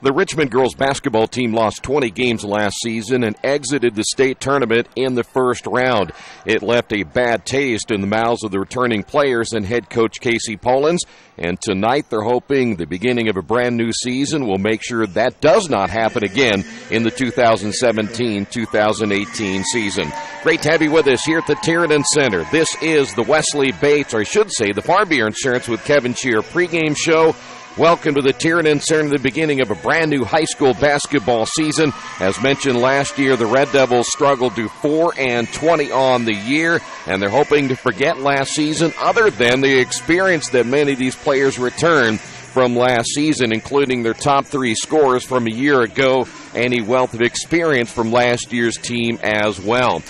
The Richmond girls basketball team lost 20 games last season and exited the state tournament in the first round. It left a bad taste in the mouths of the returning players and head coach Casey Pollins. And tonight they're hoping the beginning of a brand new season will make sure that does not happen again in the 2017-2018 season. Great to have you with us here at the Tiernan Center. This is the Wesley Bates, or I should say the Farm Bureau Insurance with Kevin Shear pregame show. Welcome to the Tiernan Center, the beginning of a brand new high school basketball season. As mentioned last year, the Red Devils struggled to 4-20 on the year, and they're hoping to forget last season other than the experience that many of these players returned from last season, including their top three scorers from a year ago and a wealth of experience from last year's team as well.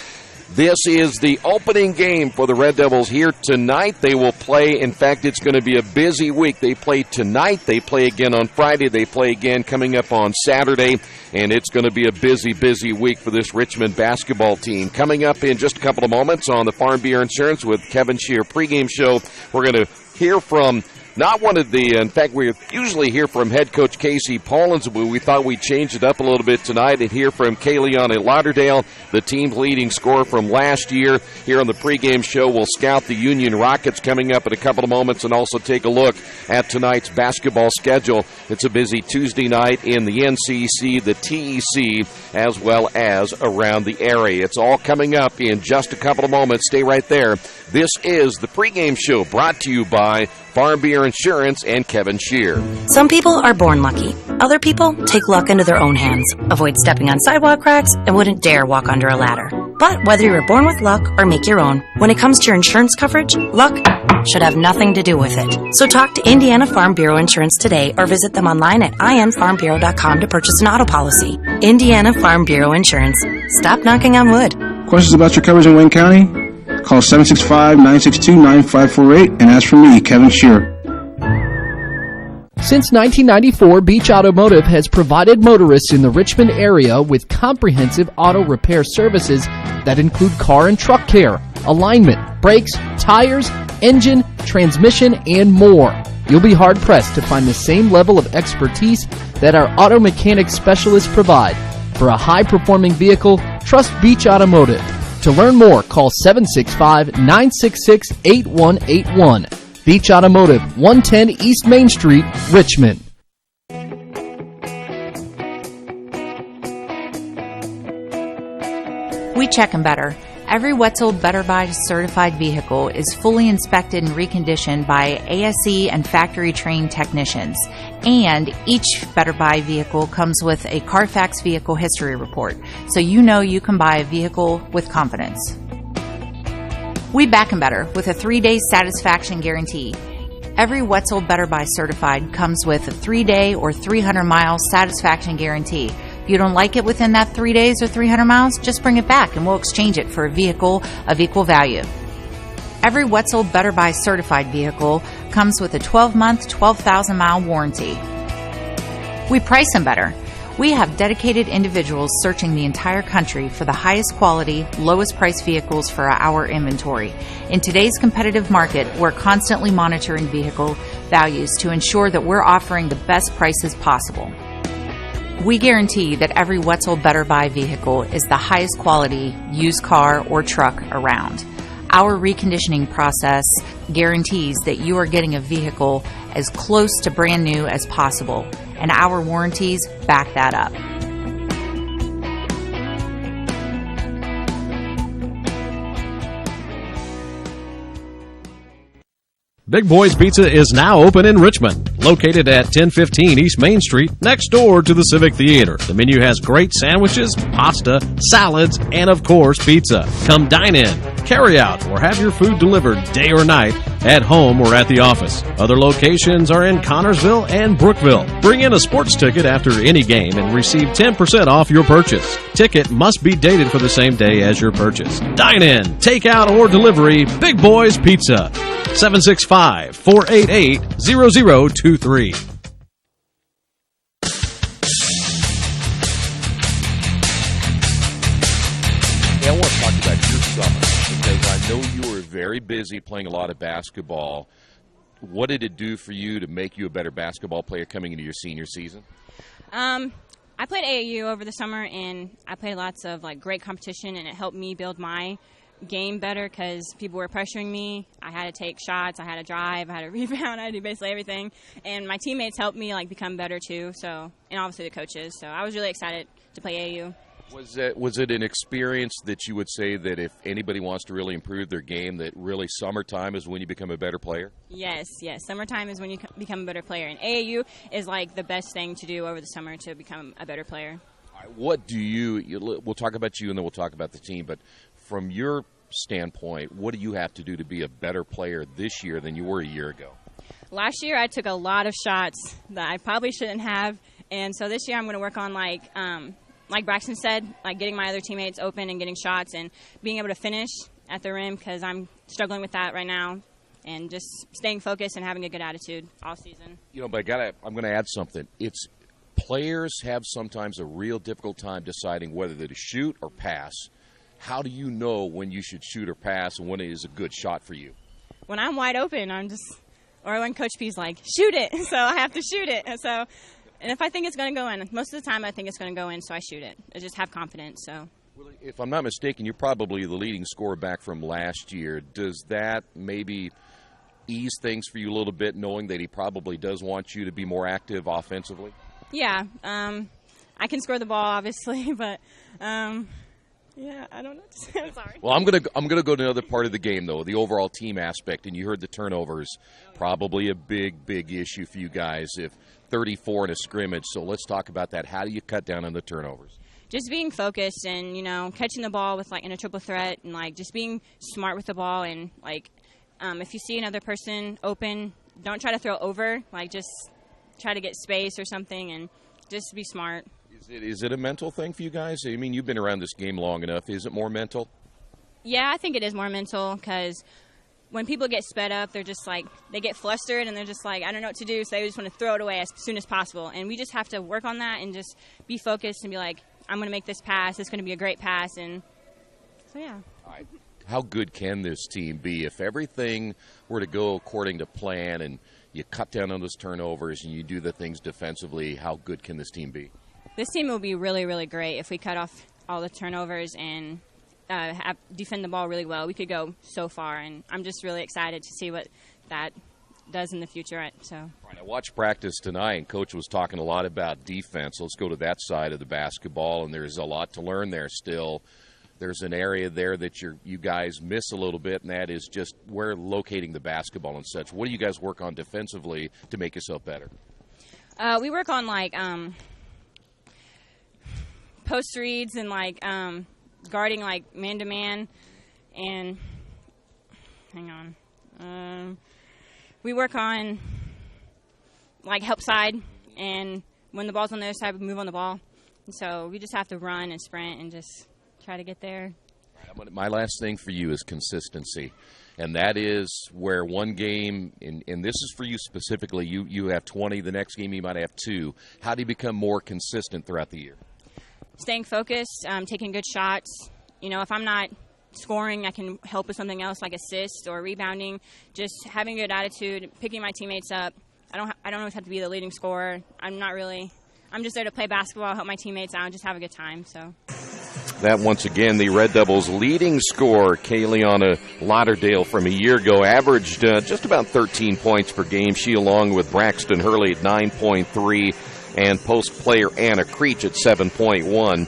This is the opening game for the Red Devils here tonight. They will play. In fact, it's going to be a busy week. They play tonight. They play again on Friday. They play again coming up on Saturday. And it's going to be a busy, busy week for this Richmond basketball team. Coming up in just a couple of moments on the Farm Bureau Insurance with Kevin Shear pregame show, we're going to hear from not one of the, in fact, we usually hear from head coach Casey Pollins, but we thought we'd change it up a little bit tonight and hear from Kayleana Lauderdale, the team's leading scorer from last year. Here on the pregame show, we'll scout the Union Rockets coming up in a couple of moments and also take a look at tonight's basketball schedule. It's a busy Tuesday night in the NCC, the TEC, as well as around the area. It's all coming up in just a couple of moments. Stay right there. This is the pregame show brought to you by Farm Bureau Insurance and Kevin Shear. Some people are born lucky. Other people take luck into their own hands, avoid stepping on sidewalk cracks, and wouldn't dare walk under a ladder. But whether you were born with luck or make your own, when it comes to your insurance coverage, luck should have nothing to do with it. So talk to Indiana Farm Bureau Insurance today or visit them online at infarmbureau.com to purchase an auto policy. Indiana Farm Bureau Insurance. Stop knocking on wood. Questions about your coverage in Wayne County? Call 765-962-9548 and ask for me, Kevin Shear. Since 1994, Beach Automotive has provided motorists in the Richmond area with comprehensive auto repair services that include car and truck care, alignment, brakes, tires, engine, transmission, and more. You'll be hard-pressed to find the same level of expertise that our auto mechanic specialists provide. For a high-performing vehicle, trust Beach Automotive. To learn more, call 765-966-8181. Beach Automotive, 110 East Main Street, Richmond. We check 'em better. Every Wetzel Better Buy certified vehicle is fully inspected and reconditioned by ASE and factory-trained technicians. And each Better Buy vehicle comes with a Carfax vehicle history report, so you know you can buy a vehicle with confidence. We back 'em better with a 3-day satisfaction guarantee. Every Wetzel Better Buy certified comes with a 3-day or 300-mile satisfaction guarantee. If you don't like it within that 3 days or 300 miles, just bring it back and we'll exchange it for a vehicle of equal value. Every Wetzel Better Buy certified vehicle comes with a 12-month, 12,000-mile warranty. We price them better. We have dedicated individuals searching the entire country for the highest quality, lowest price vehicles for our inventory. In today's competitive market, we're constantly monitoring vehicle values to ensure that we're offering the best prices possible. We guarantee that every Wetzel Better Buy vehicle is the highest quality used car or truck around. Our reconditioning process guarantees that you are getting a vehicle as close to brand new as possible, and our warranties back that up. Big Boys Pizza is now open in Richmond, located at 1015 East Main Street, next door to the Civic Theater. The menu has great sandwiches, pasta, salads, and of course, pizza. Come dine in, carry out, or have your food delivered day or night, at home or at the office. Other locations are in Connorsville and Brookville. Bring in a sports ticket after any game and receive 10% off your purchase. Ticket must be dated for the same day as your purchase. Dine in, take out, or delivery, Big Boys Pizza. 765-488-0023. Hey, I want to talk about your summer because I know you were very busy playing a lot of basketball. What did it do for you to make you a better basketball player coming into your senior season? I played AAU over the summer, and I played lots of great competition, and it helped me build my game better because people were pressuring me. I had to take shots, I had to drive, I had to rebound, I had to do basically everything, and my teammates helped me become better too. So, and obviously the coaches. So I was really excited to play AAU. Was it an experience that you would say that if anybody wants to really improve their game, that really summertime is when you become a better player? Yes. Summertime is when you become a better player, and AAU is the best thing to do over the summer to become a better player. What do we'll talk about you and then we'll talk about the team, but from your standpoint, what do you have to do to be a better player this year than you were a year ago? Last year I took a lot of shots that I probably shouldn't have, and so this year I'm going to work on like Braxton said, getting my other teammates open and getting shots and being able to finish at the rim because I'm struggling with that right now, and just staying focused and having a good attitude all season. But I'm going to add something. It's players have sometimes a real difficult time deciding whether to shoot or pass. How do you know when you should shoot or pass and when it is a good shot for you? When I'm wide open, or when Coach P's shoot it, so I have to shoot it. And if I think it's going to go in, most of the time I think it's going to go in, so I shoot it. I just have confidence. So, well, if I'm not mistaken, you're probably the leading scorer back from last year. Does that maybe ease things for you a little bit, knowing that he probably does want you to be more active offensively? Yeah, I can score the ball, obviously, but yeah, I don't know what to say. I'm sorry. Well, I'm gonna go to another part of the game though, the overall team aspect, and you heard the turnovers, probably a big issue for you guys. If 34 in a scrimmage, so let's talk about that. How do you cut down on the turnovers? Just being focused and catching the ball with in a triple threat, and just being smart with the ball, and if you see another person open, don't try to throw over. Just try to get space or something, and just be smart. Is it a mental thing for you guys? I mean, you've been around this game long enough. Is it more mental? Yeah, I think it is more mental because when people get sped up, they're just they get flustered and they're just I don't know what to do, so they just want to throw it away as soon as possible. And we just have to work on that and just be focused and be I'm going to make this pass. It's going to be a great pass. And so, yeah. All right. How good can this team be if everything were to go according to plan and you cut down on those turnovers and you do the things defensively? How good can this team be? This team will be really, really great if we cut off all the turnovers and defend the ball really well. We could go so far, and I'm just really excited to see what that does in the future. So, right, I watched practice tonight, and Coach was talking a lot about defense. Let's go to that side of the basketball, and there's a lot to learn there still. There's an area there that you guys miss a little bit, and that is just where locating the basketball and such. What do you guys work on defensively to make yourself better? We work on post reads and guarding man-to-man, and hang on. We work on help side, and when the ball's on the other side, we move on the ball. And so we just have to run and sprint and just try to get there. My last thing for you is consistency, and that is where one game, and this is for you specifically, you have 20, the next game you might have 2. How do you become more consistent throughout the year? Staying focused, taking good shots. If I'm not scoring, I can help with something else like assists or rebounding. Just having a good attitude, picking my teammates up. I don't always have to be the leading scorer. I'm just there to play basketball, help my teammates out, and just have a good time. So. That, once again, the Red Devils' leading scorer, Kayleana Lauderdale, from a year ago, averaged just about 13 points per game. She, along with Braxton Hurley, at 9.3, and post player Anna Creech at 7.1,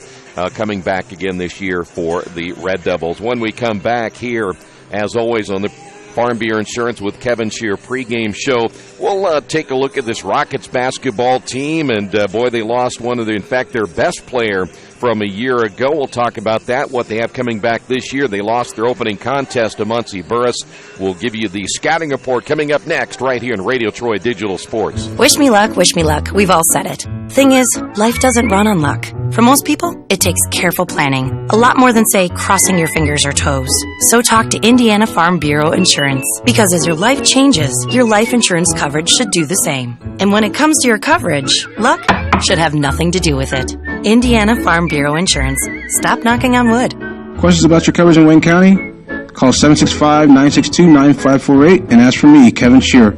coming back again this year for the Red Devils. When we come back here, as always, on the Farm Bureau Insurance with Kevin Shear pregame show, we'll take a look at this Rockets basketball team, and boy, they lost their best player from a year ago. We'll talk about that, what they have coming back this year. They lost their opening contest to Muncie Burris. We'll give you the scouting report coming up next right here in Radio Troy Digital Sports. Wish me luck, wish me luck. We've all said it. Thing is, life doesn't run on luck. For most people, it takes careful planning. A lot more than, say, crossing your fingers or toes. So talk to Indiana Farm Bureau Insurance. Because as your life changes, your life insurance coverage should do the same. And when it comes to your coverage, luck should have nothing to do with it. Indiana Farm Bureau Insurance. Stop knocking on wood. Questions about your coverage in Wayne County? Call 765-962-9548 and ask for me, Kevin Shear.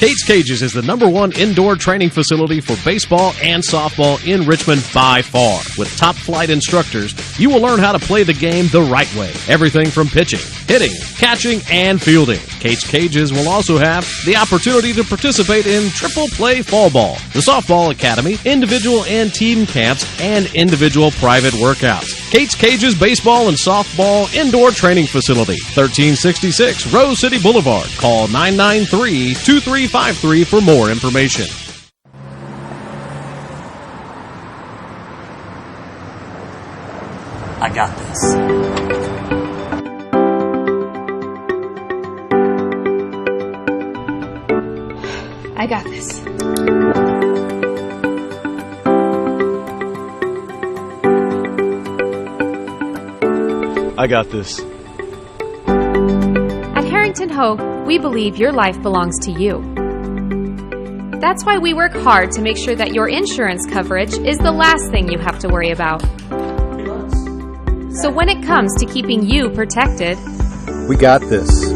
Kate's Cages is the #1 indoor training facility for baseball and softball in Richmond by far. With top-flight instructors, you will learn how to play the game the right way. Everything from pitching, hitting, catching, and fielding. Kate's Cages will also have the opportunity to participate in triple play fall ball, the softball academy, individual and team camps, and individual private workouts. Kate's Cages Baseball and Softball Indoor Training Facility, 1366 Rose City Boulevard. Call 993-2353 for more information. I got this. I got this. I got this. At Harrington Hope, we believe your life belongs to you. That's why we work hard to make sure that your insurance coverage is the last thing you have to worry about. So when it comes to keeping you protected, We got this.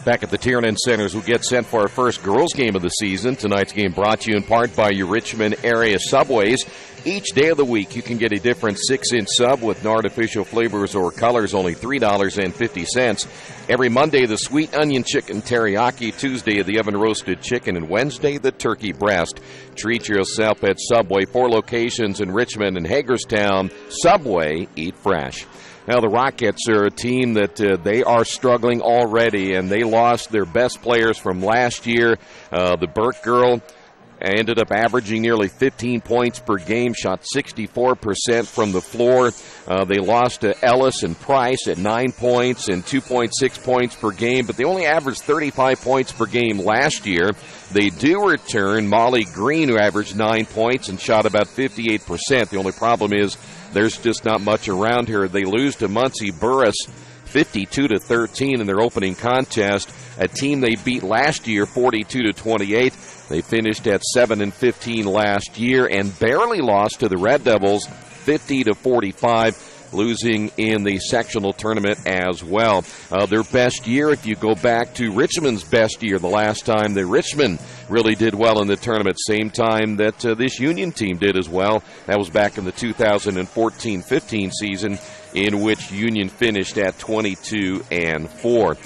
Back at the Tiernan Centers, we'll get set for our first girls game of the season. Tonight's game brought to you in part by your Richmond area Subways. Each day of the week, you can get a different 6-inch sub with no artificial flavors or colors, only $3.50. Every Monday, the sweet onion chicken teriyaki. Tuesday, the oven roasted chicken. And Wednesday, the turkey breast. Treat yourself at Subway. 4 locations in Richmond and Hagerstown. Subway, eat fresh. Now, the Rockets are a team that they are struggling already, and they lost their best players from last year. The Burke girl ended up averaging nearly 15 points per game, shot 64% from the floor. They lost to Ellis and Price at 9 points and 2.6 points per game, but they only averaged 35 points per game last year. They do return Molly Green, who averaged 9 points and shot about 58%. The only problem is there's just not much around here. They lose to Muncie Burris 52-13 in their opening contest, a team they beat last year 42-28. They finished at 7-15 last year and barely lost to the Red Devils 50-45, losing in the sectional tournament as well. Their best year, if you go back to Richmond's best year, the last time that Richmond really did well in the tournament, same time that this Union team did as well. That was back in the 2014-15 season, in which Union finished at 22-4.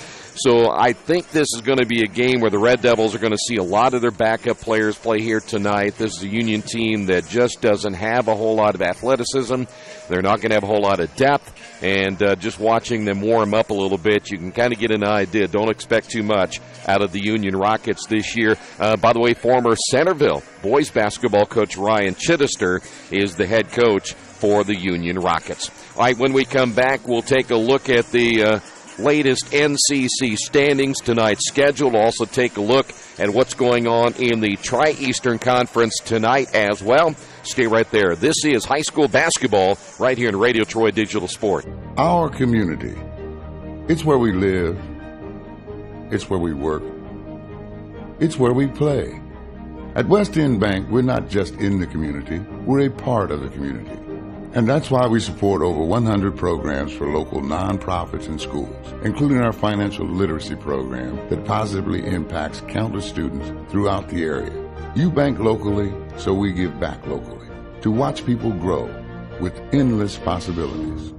So I think this is going to be a game where the Red Devils are going to see a lot of their backup players play here tonight. This is a Union team that just doesn't have a whole lot of athleticism. They're not going to have a whole lot of depth. And just watching them warm up a little bit, you can kind of get an idea. Don't expect too much out of the Union Rockets this year. By the way, former Centerville boys basketball coach Ryan Chittister is the head coach for the Union Rockets. All right, when we come back, we'll take a look at the latest NCC standings, tonight's schedule. We'll also take a look at what's going on in the Tri-Eastern Conference tonight as well. Stay right there. This is high school basketball right here in Radio Troy Digital Sport. Our community. It's where we live. It's where we work. It's where we play. At West End Bank, we're not just in the community, we're a part of the community. And that's why we support over 100 programs for local nonprofits and schools, including our financial literacy program that positively impacts countless students throughout the area. You bank locally, so we give back locally to watch people grow with endless possibilities.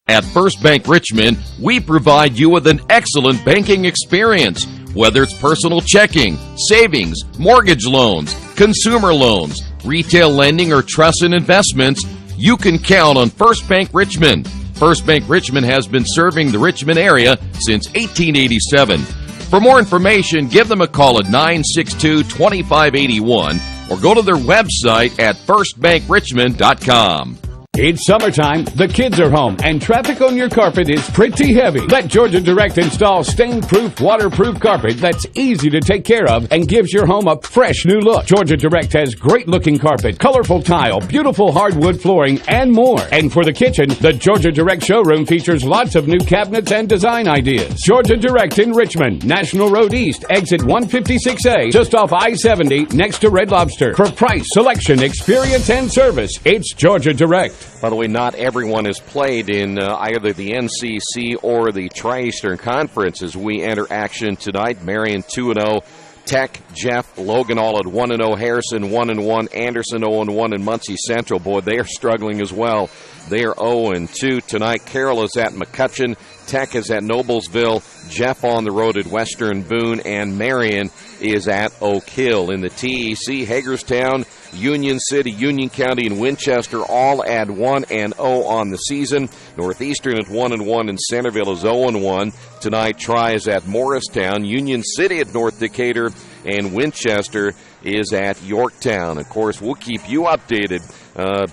At First Bank Richmond, we provide you with an excellent banking experience. Whether it's personal checking, savings, mortgage loans, consumer loans, retail lending, or trust and investments, you can count on First Bank Richmond. First Bank Richmond has been serving the Richmond area since 1887. For more information, give them a call at 962-2581 or go to their website at firstbankrichmond.com. It's summertime, the kids are home, and traffic on your carpet is pretty heavy. Let Georgia Direct install stain-proof, waterproof carpet that's easy to take care of and gives your home a fresh new look. Georgia Direct has great-looking carpet, colorful tile, beautiful hardwood flooring, and more. And for the kitchen, the Georgia Direct showroom features lots of new cabinets and design ideas. Georgia Direct in Richmond, National Road East, exit 156A, just off I-70, next to Red Lobster. For price, selection, experience, and service, it's Georgia Direct. By the way, not everyone has played in either the NCC or the Tri-Eastern Conference as we enter action tonight. Marion 2-0. Tech, Jeff, Logan all at 1-0, Harrison 1-1, Anderson 0-1, and Muncie Central. Boy, they are struggling as well. They are 0-2 tonight. Carroll is at McCutcheon. Tech is at Noblesville. Jeff on the road at Western Boone, and Marion is at Oak Hill. In the TEC, Hagerstown, Union City, Union County, and Winchester all at 1-0 on the season. Northeastern at 1-1, and Centerville is 0-1. Tonight, Tri is at Morristown, Union City at North Decatur, and Winchester is at Yorktown. Of course, we'll keep you updated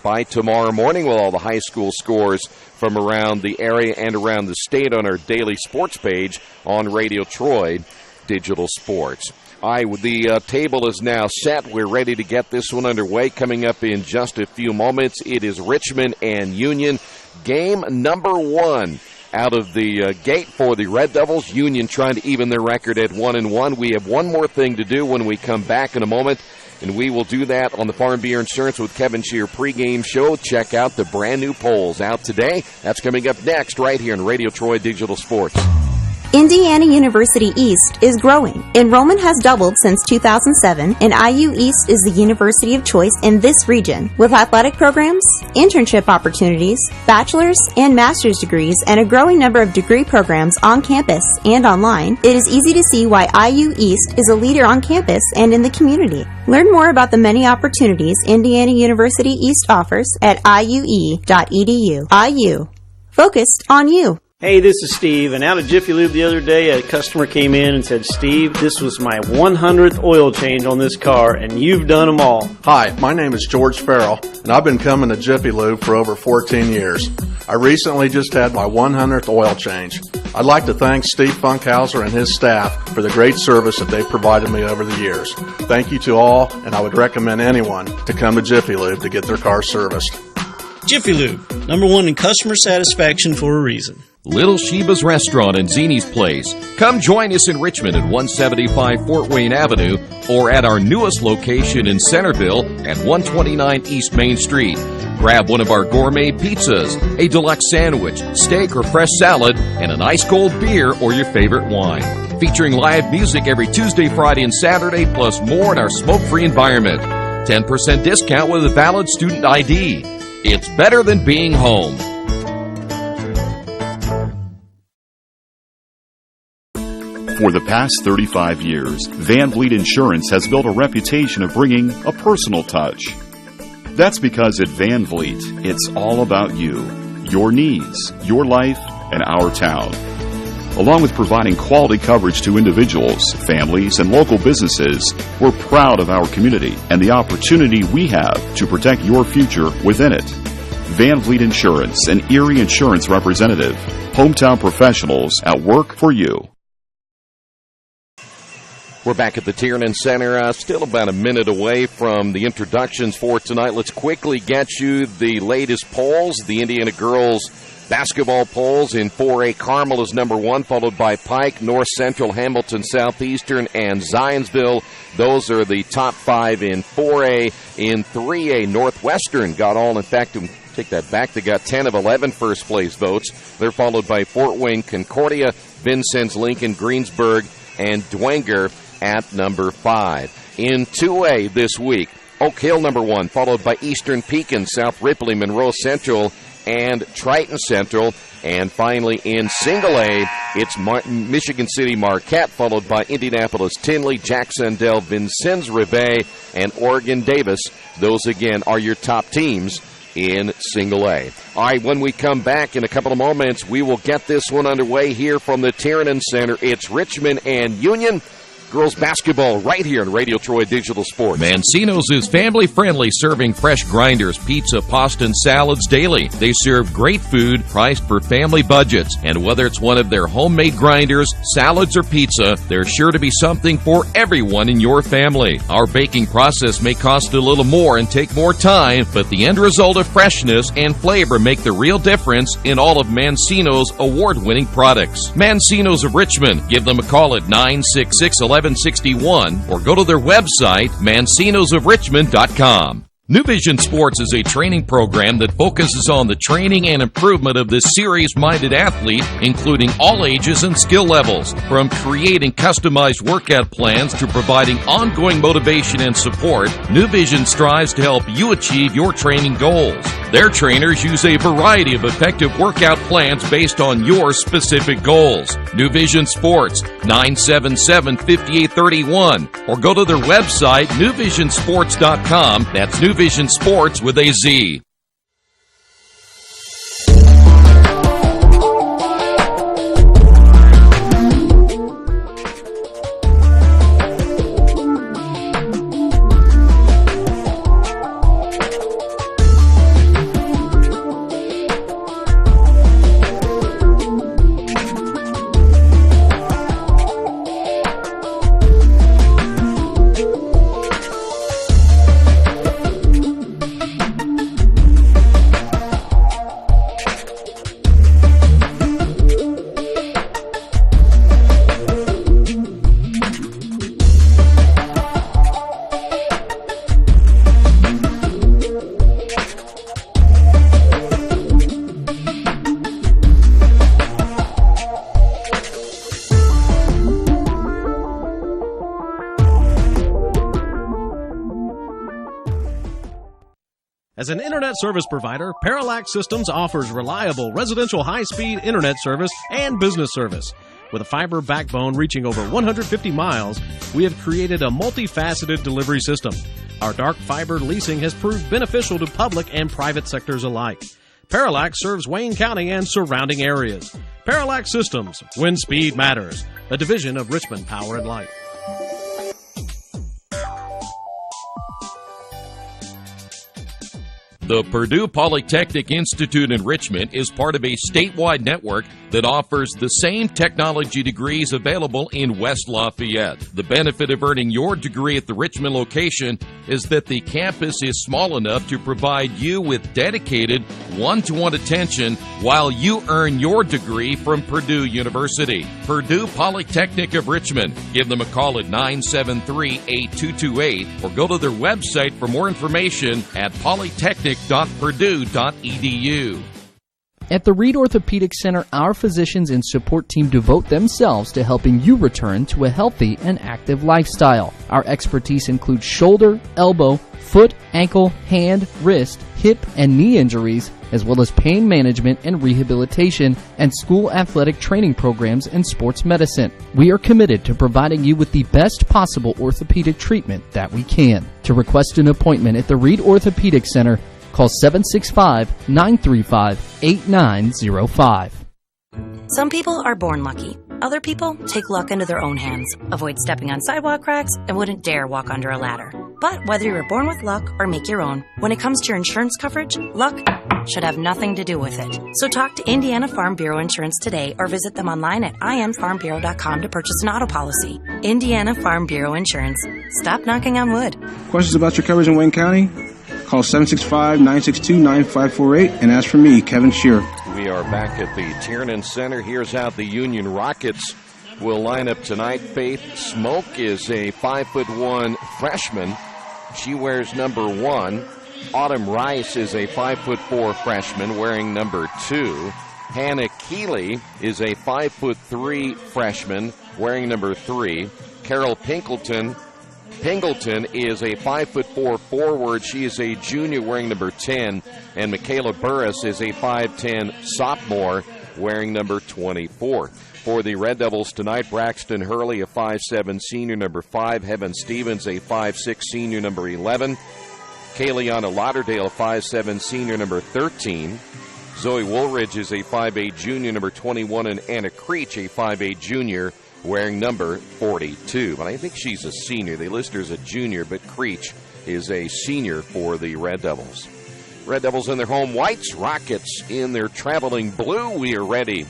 by tomorrow morning with all the high school scores from around the area and around the state on our daily sports page on Radio Troy Digital Sports. All right, the table is now set. We're ready to get this one underway. Coming up in just a few moments, it is Richmond and Union. Game number 1 out of the gate for the Red Devils. Union trying to even their record at 1-1. We have one more thing to do when we come back in a moment, and we will do that on the Farm Beer Insurance with Kevin Shear pregame show. Check out the brand new polls out today. That's coming up next right here on Radio Troy Digital Sports. Indiana University East is growing. Enrollment has doubled since 2007, and IU East is the university of choice in this region. With athletic programs, internship opportunities, bachelor's and master's degrees, and a growing number of degree programs on campus and online, it is easy to see why IU East is a leader on campus and in the community. Learn more about the many opportunities Indiana University East offers at iue.edu. IU. Focused on you. Hey, this is Steve, and out of Jiffy Lube the other day, a customer came in and said, Steve, this was my 100th oil change on this car, and you've done them all. Hi, my name is George Farrell, and I've been coming to Jiffy Lube for over 14 years. I recently just had my 100th oil change. I'd like to thank Steve Funkhauser and his staff for the great service that they've provided me over the years. Thank you to all, and I would recommend anyone to come to Jiffy Lube to get their car serviced. Jiffy Lube, #1 in customer satisfaction for a reason. Little Sheba's Restaurant and Zini's Place. Come join us in Richmond at 175 Fort Wayne Avenue or at our newest location in Centerville at 129 East Main Street. Grab one of our gourmet pizzas, a deluxe sandwich, steak or fresh salad, and an ice-cold beer or your favorite wine. Featuring live music every Tuesday, Friday, and Saturday, plus more in our smoke-free environment. 10% discount with a valid student ID. It's better than being home. For the past 35 years, Van Vliet Insurance has built a reputation of bringing a personal touch. That's because at Van Vliet, it's all about you, your needs, your life, and our town. Along with providing quality coverage to individuals, families, and local businesses, we're proud of our community and the opportunity we have to protect your future within it. Van Vliet Insurance, an Erie Insurance representative. Hometown professionals at work for you. We're back at the Tiernan Center, still about a minute away from the introductions for tonight. Let's quickly get you the latest polls. The Indiana girls basketball polls in 4A. Carmel is #1, followed by Pike, North Central, Hamilton Southeastern, and Zionsville. Those are the top 5 in 4A. In 3A, Northwestern got all, in fact, take that back, they got 10 of 11 first place votes. They're followed by Fort Wayne, Concordia, Vincennes, Lincoln, Greensburg, and Dwenger at #5. In 2A this week, Oak Hill #1, followed by Eastern Pekin, South Ripley, Monroe Central, and Triton Central. And finally, in Single A, it's Michigan City Marquette, followed by Indianapolis Tinley, Jacksonville, Vincennes Rivet, and Oregon Davis. Those, again, are your top teams in Single A. All right, when we come back in a couple of moments, we will get this one underway here from the Tiernan Center. It's Richmond and Union. Girls basketball right here on Radio Troy Digital Sports. Mancino's is family-friendly, serving fresh grinders, pizza, pasta, and salads daily. They serve great food priced for family budgets. And whether it's one of their homemade grinders, salads, or pizza, there's sure to be something for everyone in your family. Our baking process may cost a little more and take more time, but the end result of freshness and flavor make the real difference in all of Mancino's award-winning products. Mancino's of Richmond. Give them a call at 966-1161 or go to their website, mancinosofrichmond.com. New Vision Sports is a training program that focuses on the training and improvement of the serious-minded athlete, including all ages and skill levels. From creating customized workout plans to providing ongoing motivation and support, New Vision strives to help you achieve your training goals. Their trainers use a variety of effective workout plans based on your specific goals. New Vision Sports, 977-5831, or go to their website, newvisionsports.com. That's New Vision Sports with a Z. As an internet service provider, Parallax Systems offers reliable residential high-speed internet service and business service. With a fiber backbone reaching over 150 miles, we have created a multifaceted delivery system. Our dark fiber leasing has proved beneficial to public and private sectors alike. Parallax serves Wayne County and surrounding areas. Parallax Systems, when speed matters, a division of Richmond Power and Light. The Purdue Polytechnic Institute in Richmond is part of a statewide network that offers the same technology degrees available in West Lafayette. The benefit of earning your degree at the Richmond location is that the campus is small enough to provide you with dedicated one-to-one attention while you earn your degree from Purdue University. Purdue Polytechnic of Richmond. Give them a call at 973-8228 or go to their website for more information at polytechnic.purdue.edu. At the Reed Orthopedic Center, our physicians and support team devote themselves to helping you return to a healthy and active lifestyle. Our expertise includes shoulder, elbow, foot, ankle, hand, wrist, hip, and knee injuries, as well as pain management and rehabilitation and school athletic training programs and sports medicine. We are committed to providing you with the best possible orthopedic treatment that we can. To request an appointment at the Reed Orthopedic Center, call 765-935-8905. Some people are born lucky. Other people take luck into their own hands, avoid stepping on sidewalk cracks, and wouldn't dare walk under a ladder. But whether you're born with luck or make your own, when it comes to your insurance coverage, luck should have nothing to do with it. So talk to Indiana Farm Bureau Insurance today or visit them online at infarmbureau.com to purchase an auto policy. Indiana Farm Bureau Insurance. Stop knocking on wood. Questions about your coverage in Wayne County? Call 765-962-9548 and ask for me, Kevin Shearer. We are back at the Tiernan Center. Here's how the Union Rockets will line up tonight. Faith Smoke is a 5'1" freshman. She wears number 1. Autumn Rice is a 5'4" freshman wearing number 2. Hannah Keeley is a 5'3" freshman wearing number 3. Carol Pingleton is a 5'4" forward. She is a junior wearing number 10. And Michaela Burris is a 5'10" sophomore wearing number 24. For the Red Devils tonight, Braxton Hurley, a 5'7" senior, number 5. Heaven Stevens, a 5'6" senior, number 11. Kayliana Lauderdale, a 5'7" senior, number 13. Zoe Woolridge is a 5'8" junior, number 21. And Anna Creech, a 5'8" junior, wearing number 42. But I think she's a senior. They list her as a junior, but Creech is a senior for the Red Devils. Red Devils in their home whites, Rockets in their traveling blue. We are ready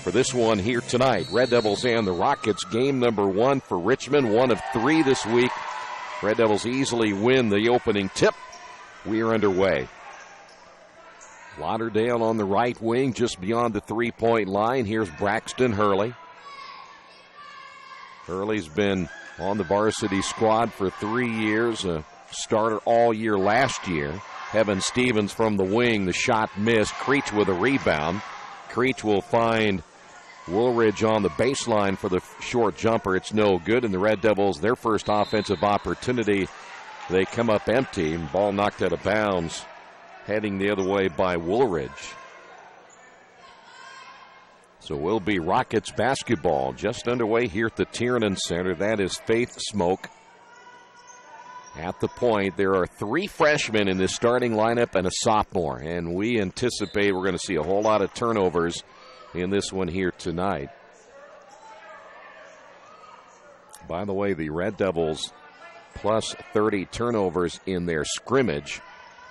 for this one here tonight. Red Devils and the Rockets, game number 1 for Richmond, 1 of 3 this week. Red Devils easily win the opening tip. We are underway. Lauderdale on the right wing, just beyond the 3-point line. Here's Braxton Hurley. Hurley's been on the varsity squad for 3 years, a starter all year last year. Evan Stevens from the wing. The shot missed. Creech with a rebound. Creech will find Woolridge on the baseline for the short jumper. It's no good, and the Red Devils, their first offensive opportunity, they come up empty. Ball knocked out of bounds, heading the other way by Woolridge. So will be Rockets basketball just underway here at the Tiernan Center. That is Faith Smoke at the point. There are 3 freshmen in this starting lineup and a sophomore, and we anticipate we're going to see a whole lot of turnovers in this one here tonight. By the way, the Red Devils plus 30 turnovers in their scrimmage,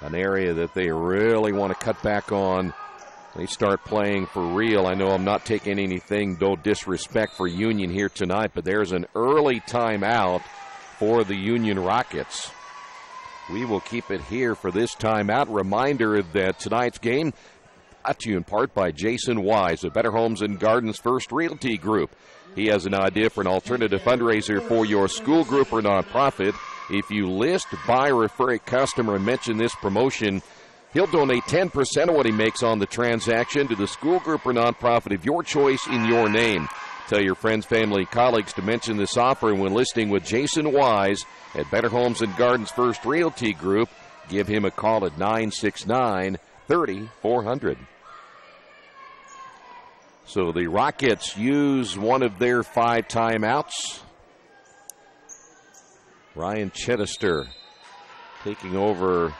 an area that they really want to cut back on. They start playing for real. I know I'm not taking anything, no disrespect for Union here tonight, but there's an early timeout for the Union Rockets. We will keep it here for this timeout. Reminder that tonight's game brought to you in part by Jason Wise of Better Homes and Gardens First Realty Group. He has an idea for an alternative fundraiser for your school group or nonprofit. If you list, buy, or refer a customer and mention this promotion, he'll donate 10% of what he makes on the transaction to the school group or nonprofit of your choice in your name. Tell your friends, family, colleagues to mention this offer, and when listing with Jason Wise at Better Homes and Gardens First Realty Group, give him a call at 969-3400. So the Rockets use one of their 5 timeouts. Ryan Chittister taking over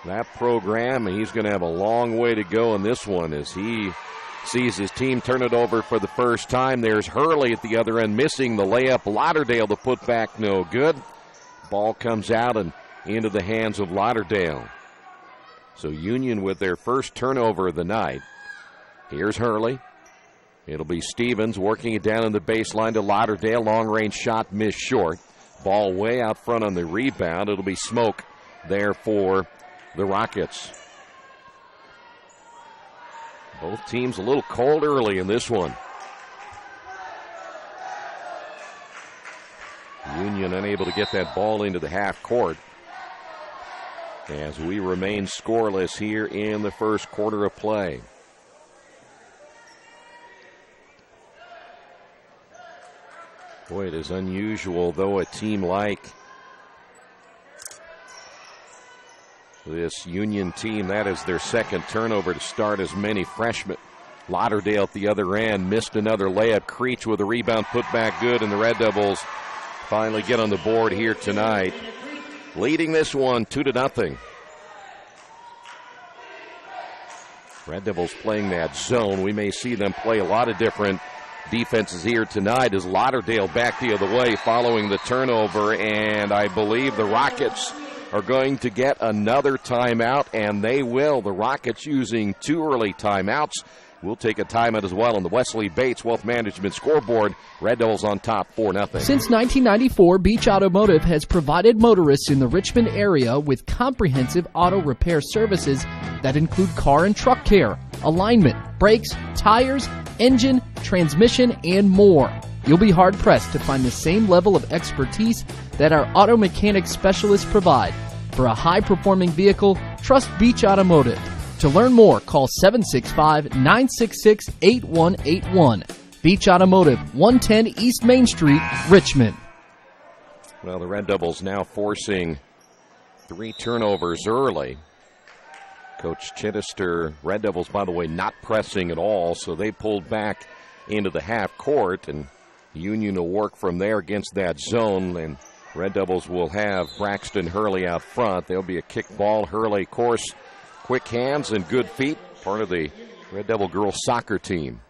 that program, and he's going to have a long way to go in this one as he sees his team turn it over for the first time. There's Hurley at the other end missing the layup. Lauderdale, the putback, no good. Ball comes out and into the hands of Lauderdale. So Union with their first turnover of the night. Here's Hurley. It'll be Stevens working it down in the baseline to Lauderdale. Long-range shot missed short. Ball way out front on the rebound. It'll be Smoke there for the Rockets. Both teams a little cold early in this one. Union unable to get that ball into the half court as we remain scoreless here in the first quarter of play. Boy, it is unusual, though, a team like this Union team, that is their second turnover to start as many freshmen. Lauderdale at the other end missed another layup. Creech with a rebound, put back good, and the Red Devils finally get on the board here tonight, leading this one 2-0. Red Devils playing that zone. We may see them play a lot of different defenses here tonight as Lauderdale back the other way following the turnover, and I believe the Rockets are going to get another timeout, and they will. The Rockets using 2 early timeouts. We'll take a timeout as well on the Wesley Bates Wealth Management scoreboard. Red Devils on top 4-0. Since 1994, Beach Automotive has provided motorists in the Richmond area with comprehensive auto repair services that include car and truck care, alignment, brakes, tires, engine, transmission, and more. You'll be hard-pressed to find the same level of expertise that our auto mechanic specialists provide. For a high-performing vehicle, trust Beach Automotive. To learn more, call 765-966-8181. Beach Automotive, 110 East Main Street, Richmond. Well, the Red Devils now forcing 3 turnovers early. Coach Chittister, Red Devils, by the way, not pressing at all, so they pulled back into the half court, and Union will work from there against that zone, and Red Devils will have Braxton Hurley out front. There'll be a kick ball. Hurley, of course, quick hands and good feet, part of the Red Devil girls soccer team.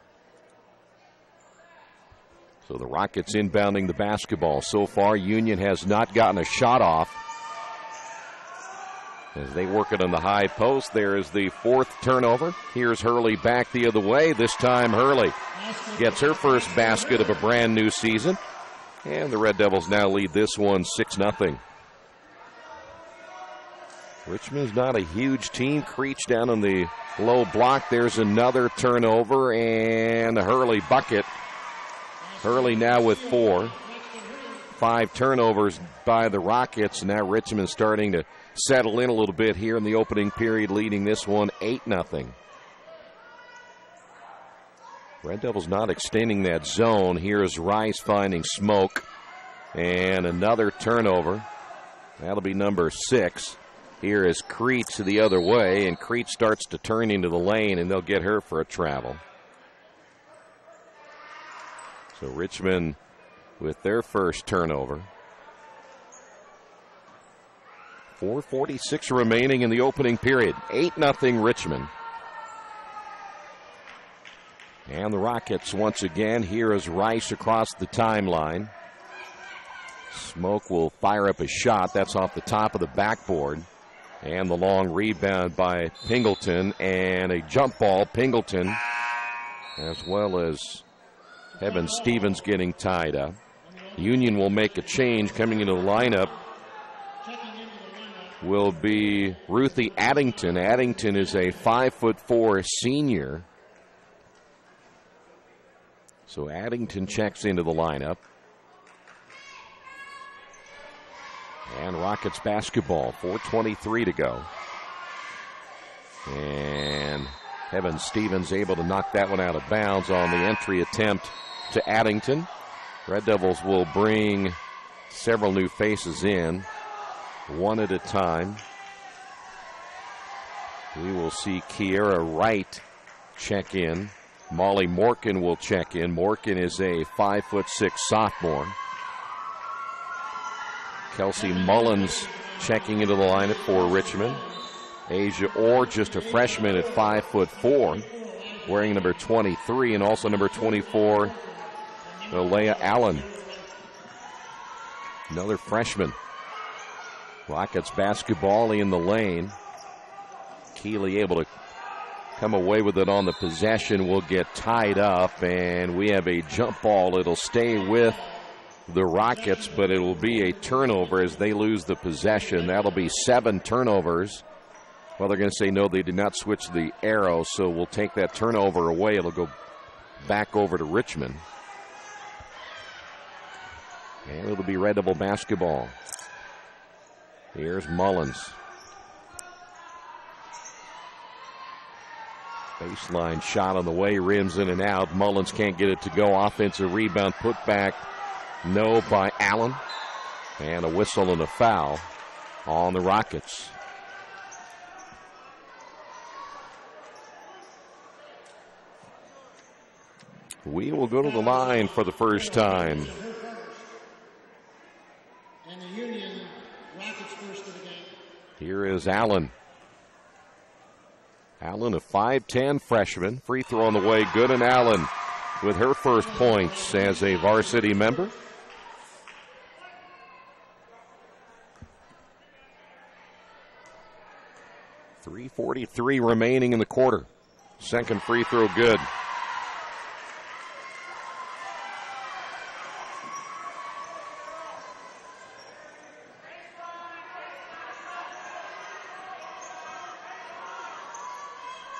So the Rockets inbounding the basketball. So far, Union has not gotten a shot off. As they work it on the high post, there is the 4th turnover. Here's Hurley back the other way. This time Hurley gets her first basket of a brand new season. And the Red Devils now lead this one 6-0. Richmond's not a huge team. Creech down on the low block. There's another turnover and a Hurley bucket. Hurley now with 4. 5 turnovers by the Rockets. Now Richmond starting to settle in a little bit here in the opening period, leading this one 8-0. Red Devils not extending that zone. Here is Rice finding Smoke. And another turnover. That'll be number 6. Here is Creech the other way, and Creech starts to turn into the lane, and they'll get her for a travel. So Richmond with their first turnover. 4:46 remaining in the opening period. 8-0 Richmond. And the Rockets once again. Here is Rice across the timeline. Smoke will fire up a shot. That's off the top of the backboard. And the long rebound by Pingleton. And a jump ball, Pingleton, as well as Evan Stevens getting tied up. Union will make a change. Coming into the lineup will be Ruthie Addington. Addington is a 5'4" senior. So Addington checks into the lineup. And Rockets basketball, 4:23 to go. And Evan Stevens able to knock that one out of bounds on the entry attempt to Addington. Red Devils will bring several new faces in, one at a time. We will see Kiera Wright check in. Molly Morkin will check in. Morkin is a 5'6" sophomore. Kelsey Mullins checking into the lineup for Richmond. Asia Orr, just a freshman at 5'4", wearing number 23, and also number 24, Leia Allen, another freshman. Rockets basketball in the lane. Keeley able to come away with it on the possession. Will get tied up, and we have a jump ball. It'll stay with the Rockets, but it will be a turnover as they lose the possession. That'll be 7 turnovers. Well, they're going to say no, they did not switch the arrow, so we'll take that turnover away. It'll go back over to Richmond. And it'll be Red Devil basketball. Here's Mullins. Baseline shot on the way, rims in and out. Mullins can't get it to go. Offensive rebound, put back. No by Allen. And a whistle and a foul on the Rockets. We will go to the line for the first time. And the Union Rockets first of the game. Here is Allen. Allen, a 5'10" freshman. Free throw on the way, good, and Allen with her first points as a varsity member. .343 remaining in the quarter. Second free throw good.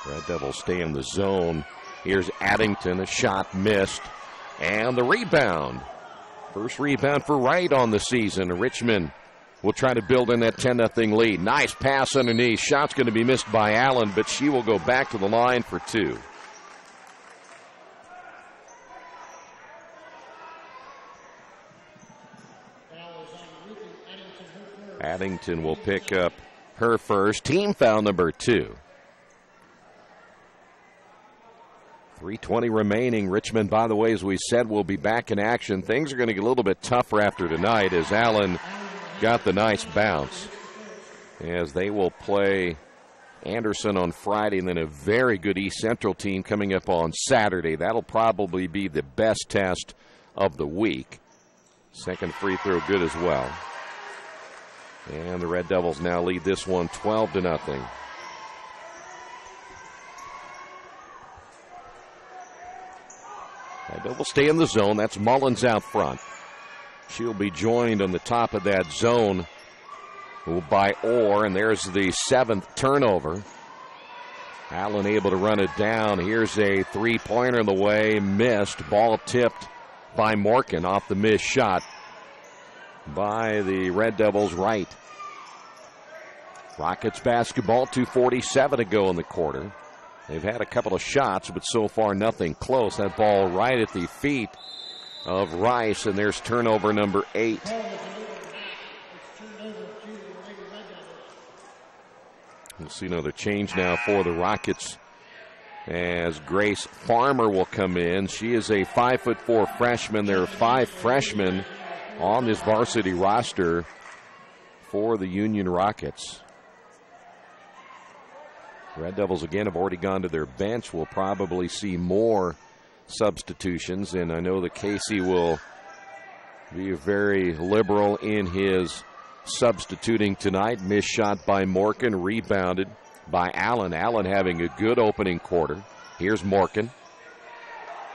Red Devils stay in the zone. Here's Addington, a shot missed. And the rebound. First rebound for Wright on the season. Richmond will try to build in that 10-0 lead. Nice pass underneath. Shot's going to be missed by Allen, but she will go back to the line for 2. Addington will pick up her first. Team foul number 2. 3:20 remaining. Richmond, by the way, as we said, will be back in action. Things are going to get a little bit tougher after tonight as Allen got the nice bounce. As they will play Anderson on Friday and then a very good East Central team coming up on Saturday. That'll probably be the best test of the week. Second free throw good as well. And the Red Devils now lead this one 12-0. Red Devils stay in the zone. That's Mullins out front. She'll be joined on the top of that zone by Orr, and there's the 7th turnover. Allen able to run it down. Here's a three-pointer in the way, missed. Ball tipped by Morkin off the missed shot. by the Red Devils right. Rockets basketball, 2:47 to go in the quarter. They've had a couple of shots, but so far nothing close. That ball right at the feet of Rice, and there's turnover number 8. We'll see another change now for the Rockets as Grace Farmer will come in. She is a 5'4" freshman. There are 5 freshmen on this varsity roster for the Union Rockets. Red Devils again have already gone to their bench. We'll probably see more substitutions, and I know that Casey will be very liberal in his substituting tonight. Missed shot by Morgan, rebounded by Allen. Allen having a good opening quarter. Here's Morgan.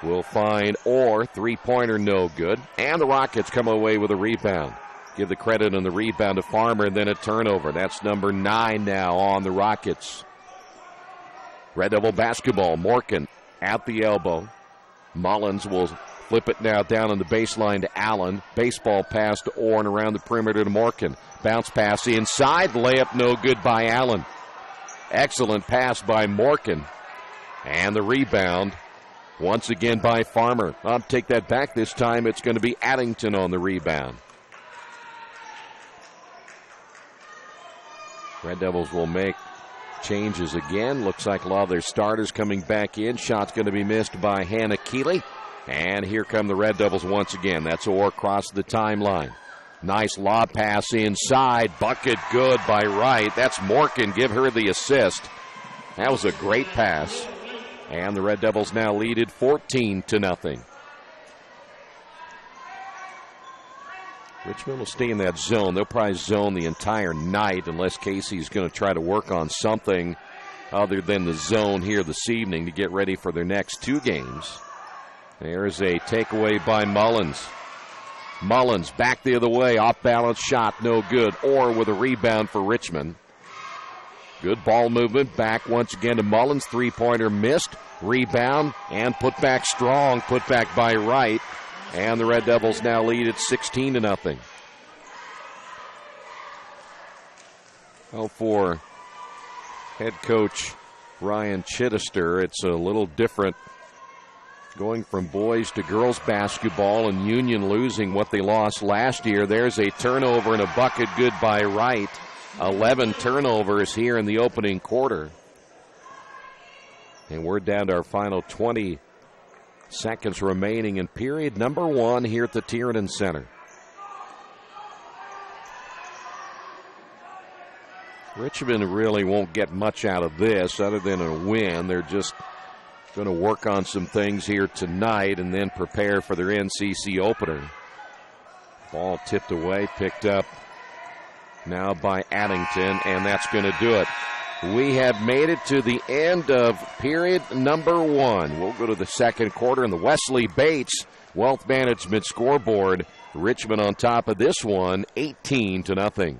Will find Orr, three-pointer no good, and the Rockets come away with a rebound. Give the credit on the rebound to Farmer, and then a turnover. That's number 9 now on the Rockets. Red Devil basketball. Morgan at the elbow. Mullins will flip it now down on the baseline to Allen. Baseball pass to Orr and around the perimeter to Morgan. Bounce pass inside. Layup no good by Allen. Excellent pass by Morgan. And the rebound once again by Farmer. I'll take that back. This time it's going to be Addington on the rebound. Red Devils will make changes again. Looks like a lot of their starters coming back in. Shot's going to be missed by Hannah Keeley. And here come the Red Devils once again. That's Orr across the timeline. Nice lob pass inside. Bucket good by Wright. That's Morgan. Give her the assist. That was a great pass. And the Red Devils now lead it 14-0. Richmond will stay in that zone. They'll probably zone the entire night unless Casey's going to try to work on something other than the zone here this evening to get ready for their next 2 games. There's a takeaway by Mullins. Mullins back the other way. Off balance shot, no good. Orr with a rebound for Richmond. Good ball movement. Back once again to Mullins. Three-pointer missed. Rebound and put back strong. Put back by Wright. And the Red Devils now lead at 16-0. Well, for head coach Ryan Chittister, it's a little different going from boys to girls basketball, and Union losing what they lost last year. There's a turnover and a bucket good by Wright. 11 turnovers here in the opening quarter. And we're down to our final 20 seconds remaining in period number 1 here at the Tiernan Center. Richmond really won't get much out of this other than a win. They're just going to work on some things here tonight and then prepare for their NCC opener. Ball tipped away, picked up now by Addington, and that's going to do it. We have made it to the end of period number 1. We'll go to the second quarter in the Wesley Bates Wealth Management scoreboard. Richmond on top of this one, 18-0.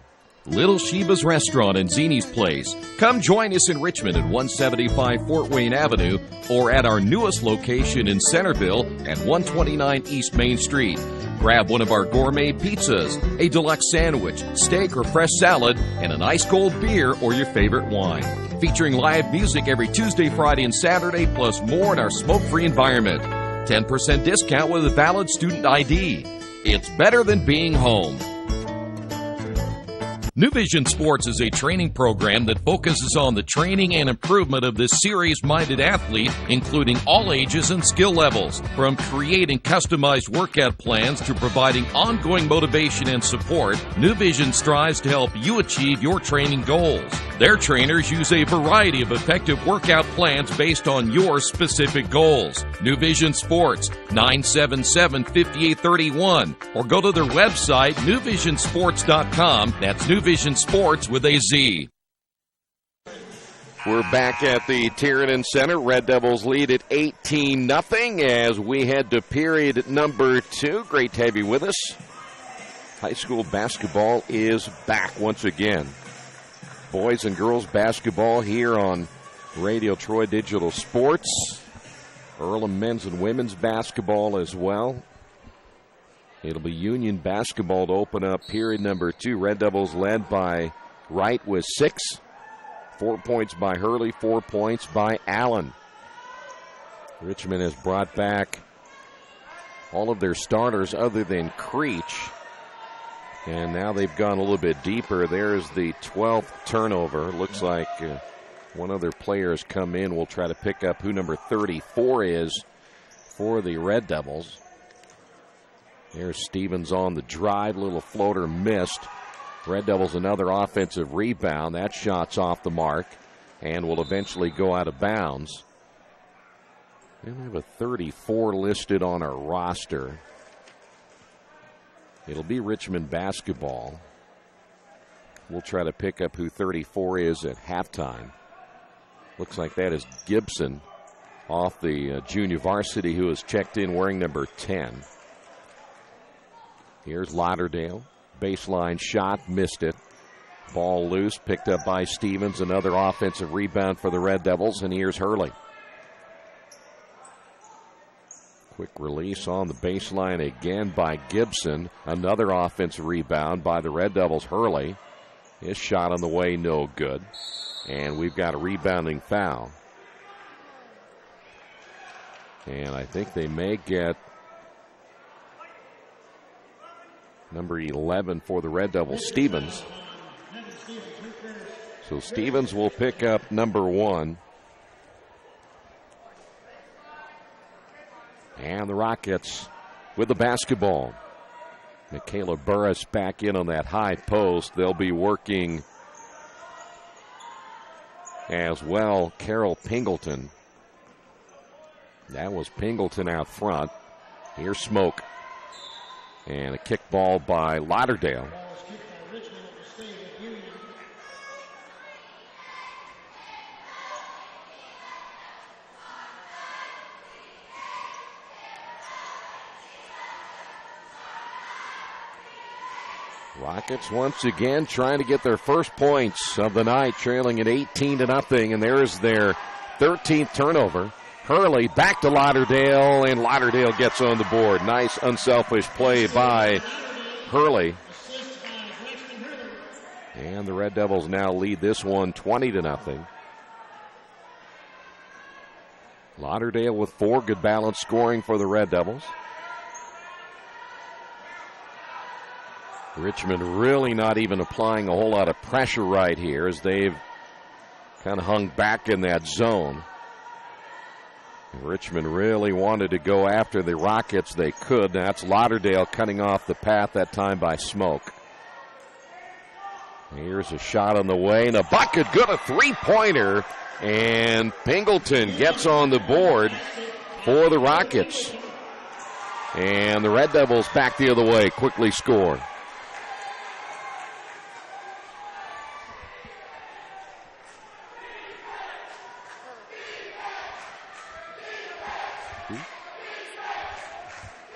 Little Sheba's Restaurant and Zini's Place. Come join us in Richmond at 175 Fort Wayne Avenue or at our newest location in Centerville at 129 East Main Street. Grab one of our gourmet pizzas, a deluxe sandwich, steak or fresh salad, and an ice-cold beer or your favorite wine. Featuring live music every Tuesday, Friday, and Saturday, plus more in our smoke-free environment. 10% discount with a valid student ID. It's better than being home. New Vision Sports is a training program that focuses on the training and improvement of this serious-minded athlete, including all ages and skill levels. From creating customized workout plans to providing ongoing motivation and support, New Vision strives to help you achieve your training goals. Their trainers use a variety of effective workout plans based on your specific goals. New Vision Sports, 977-5831, or go to their website, newvisionsports.com. That's New Vision Sports with a Z. We're back at the Tiernan Center. Red Devils lead at 18-0 as we head to period number 2. Great to have you with us. High school basketball is back once again. Boys and girls basketball here on Radio Troy Digital Sports. Earlham men's and women's basketball as well. It'll be Union basketball to open up period number 2. Red Devils led by Wright with 6. 4 points by Hurley, 4 points by Allen. Richmond has brought back all of their starters other than Creech. And now they've gone a little bit deeper. There's the 12th turnover. Looks like one of their players come in. We'll try to pick up who number 34 is for the Red Devils. There's Stevens on the drive. Little floater missed. Red Devils another offensive rebound. That shot's off the mark and will eventually go out of bounds. We have a 34 listed on our roster. It'll be Richmond basketball. We'll try to pick up who 34 is at halftime. Looks like that is Gibson off the junior varsity, who has checked in wearing number 10. Here's Lauderdale. Baseline shot, missed it. Ball loose, picked up by Stevens. Another offensive rebound for the Red Devils, and here's Hurley. Quick release on the baseline again by Gibson. Another offensive rebound by the Red Devils, Hurley. His shot on the way, no good. And we've got a rebounding foul. And I think they may get number 11 for the Red Devils, Stevens. So Stevens will pick up number 1. And the Rockets with the basketball. Michaela Burris back in on that high post. They'll be working as well Carol Pingleton. That was Pingleton out front. Here's Smoke. And a kick ball by Lauderdale. Rockets once again trying to get their first points of the night, trailing at 18-0, and there's their 13th turnover. Hurley back to Lauderdale, and Lauderdale gets on the board. Nice unselfish play by Hurley. And the Red Devils now lead this one 20-0. Lauderdale with 4, good balanced scoring for the Red Devils. Richmond really not even applying a whole lot of pressure right here as they've kind of hung back in that zone. Richmond really wanted to go after the Rockets. They could. That's Lauderdale cutting off the path that time by Smoke. Here's a shot on the way, and a bucket, good, a three-pointer. And Pingleton gets on the board for the Rockets. And the Red Devils back the other way, quickly score.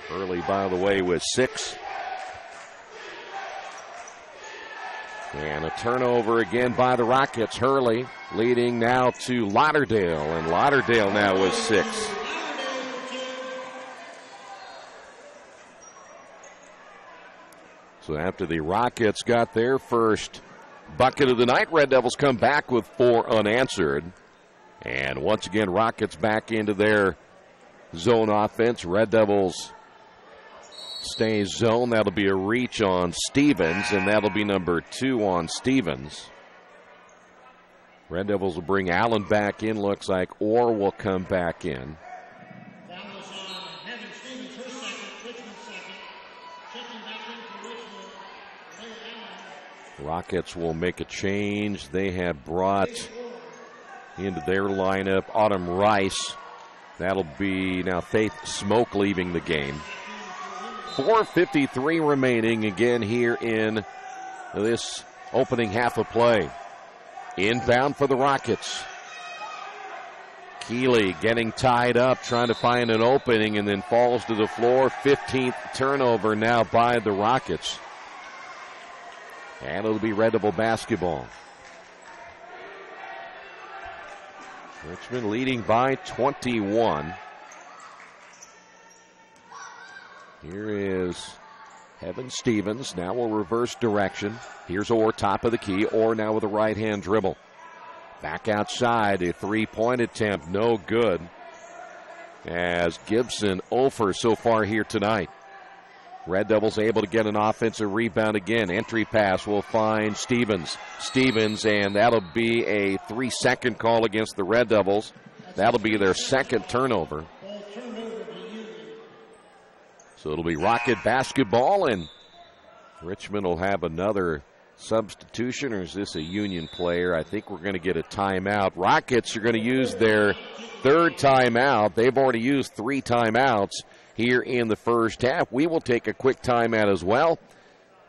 Hurley, by the way, with 6. And a turnover again by the Rockets. Hurley leading now to Lauderdale, and Lauderdale now with 6. So after the Rockets got their first bucket of the night, Red Devils come back with 4 unanswered. And once again, Rockets back into their zone offense. Red Devils stay zone. That'll be a reach on Stevens, and that'll be number 2 on Stevens. Red Devils will bring Allen back in, looks like, or will come back in. That was on Heaven Stevens, her second, Richmond second. Checking back in for Richmond, Ray Allen. Rockets will make a change. They have brought into their lineup Autumn Rice. That'll be now Faith Smoke leaving the game. 4:53 remaining again here in this opening half of play. Inbound for the Rockets. Keeley getting tied up, trying to find an opening, and then falls to the floor. 15th turnover now by the Rockets. And it'll be Red Devil basketball. Richmond leading by 21. Here is Evan Stevens now will reverse direction. Here's Orr, top of the key. Orr now with a right-hand dribble. Back outside, a three-point attempt, no good. As Gibson 0 for so far here tonight. Red Devils able to get an offensive rebound again. Entry pass will find Stevens. And that'll be a 3-second call against the Red Devils. That'll be their second turnover. So it'll be Rocket basketball, and Richmond will have another substitution, or is this a Union player? I think we're going to get a timeout. Rockets are going to use their third timeout. They've already used 3 timeouts here in the first half. We will take a quick timeout as well.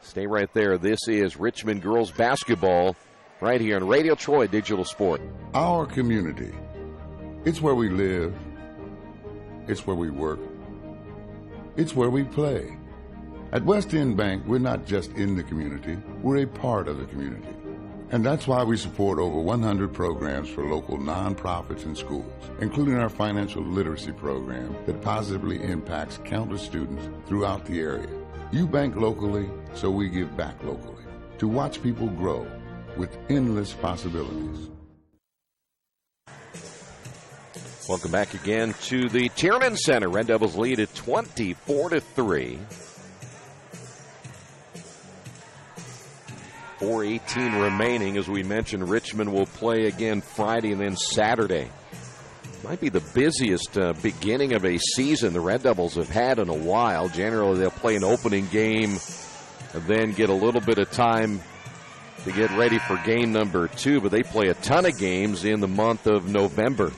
Stay right there. This is Richmond girls basketball right here on Radio Troy Digital Sport. Our community. It's where we live. It's where we work. It's where we play. At West End Bank, we're not just in the community, we're a part of the community. And that's why we support over 100 programs for local nonprofits and schools, including our financial literacy program that positively impacts countless students throughout the area. You bank locally, so we give back locally to watch people grow with endless possibilities. Welcome back again to the Tiernan Center. Red Devils lead at 24-3. 4:18 remaining. As we mentioned, Richmond will play again Friday and then Saturday. Might be the busiest beginning of a season the Red Devils have had in a while. Generally, they'll play an opening game and then get a little bit of time to get ready for game number 2, but they play a ton of games in the month of November.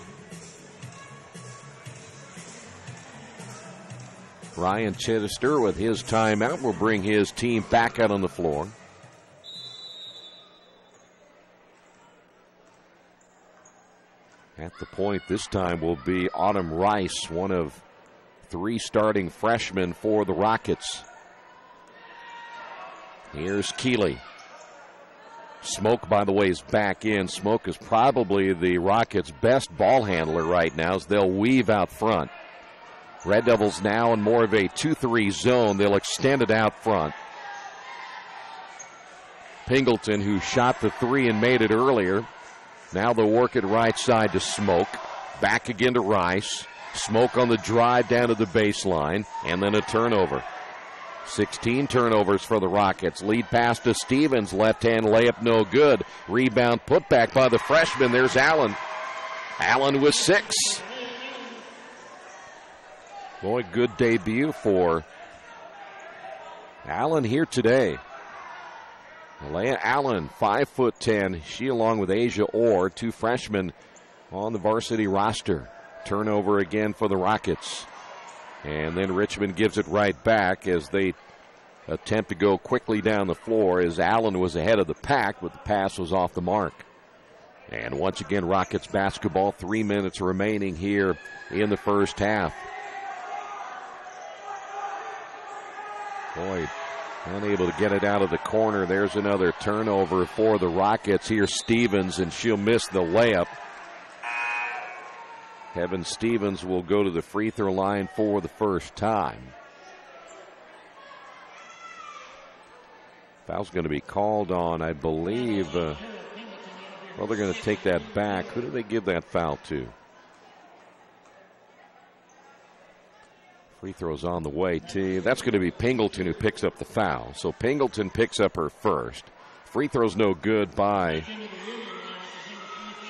Ryan Chittister with his timeout will bring his team back out on the floor. At the point this time will be Autumn Rice, one of 3 starting freshmen for the Rockets. Here's Keeley. Smoke, by the way, is back in. Smoke is probably the Rockets' best ball handler right now as they'll weave out front. Red Devils now in more of a 2-3 zone. They'll extend it out front. Pingleton, who shot the 3 and made it earlier. Now they'll work it right side to Smoke. Back again to Rice. Smoke on the drive down to the baseline. And then a turnover. 16 turnovers for the Rockets. Lead pass to Stevens. Left-hand layup no good. Rebound put back by the freshman. There's Allen. Allen with 6. Boy, good debut for Allen here today. Alea Allen, 5'10". She along with Asia Orr, 2 freshmen on the varsity roster. Turnover again for the Rockets. And then Richmond gives it right back as they attempt to go quickly down the floor as Allen was ahead of the pack, but the pass was off the mark. And once again, Rockets basketball, 3 minutes remaining here in the first half. Boyd unable to get it out of the corner. There's another turnover for the Rockets. Here's Stevens, and she'll miss the layup. Kevin Stevens will go to the free throw line for the first time. Foul's going to be called on, I believe. Well, they're going to take that back. Who do they give that foul to? Free throws on the way, too. That's going to be Pingleton who picks up the foul. So Pingleton picks up her first. Free throw's no good by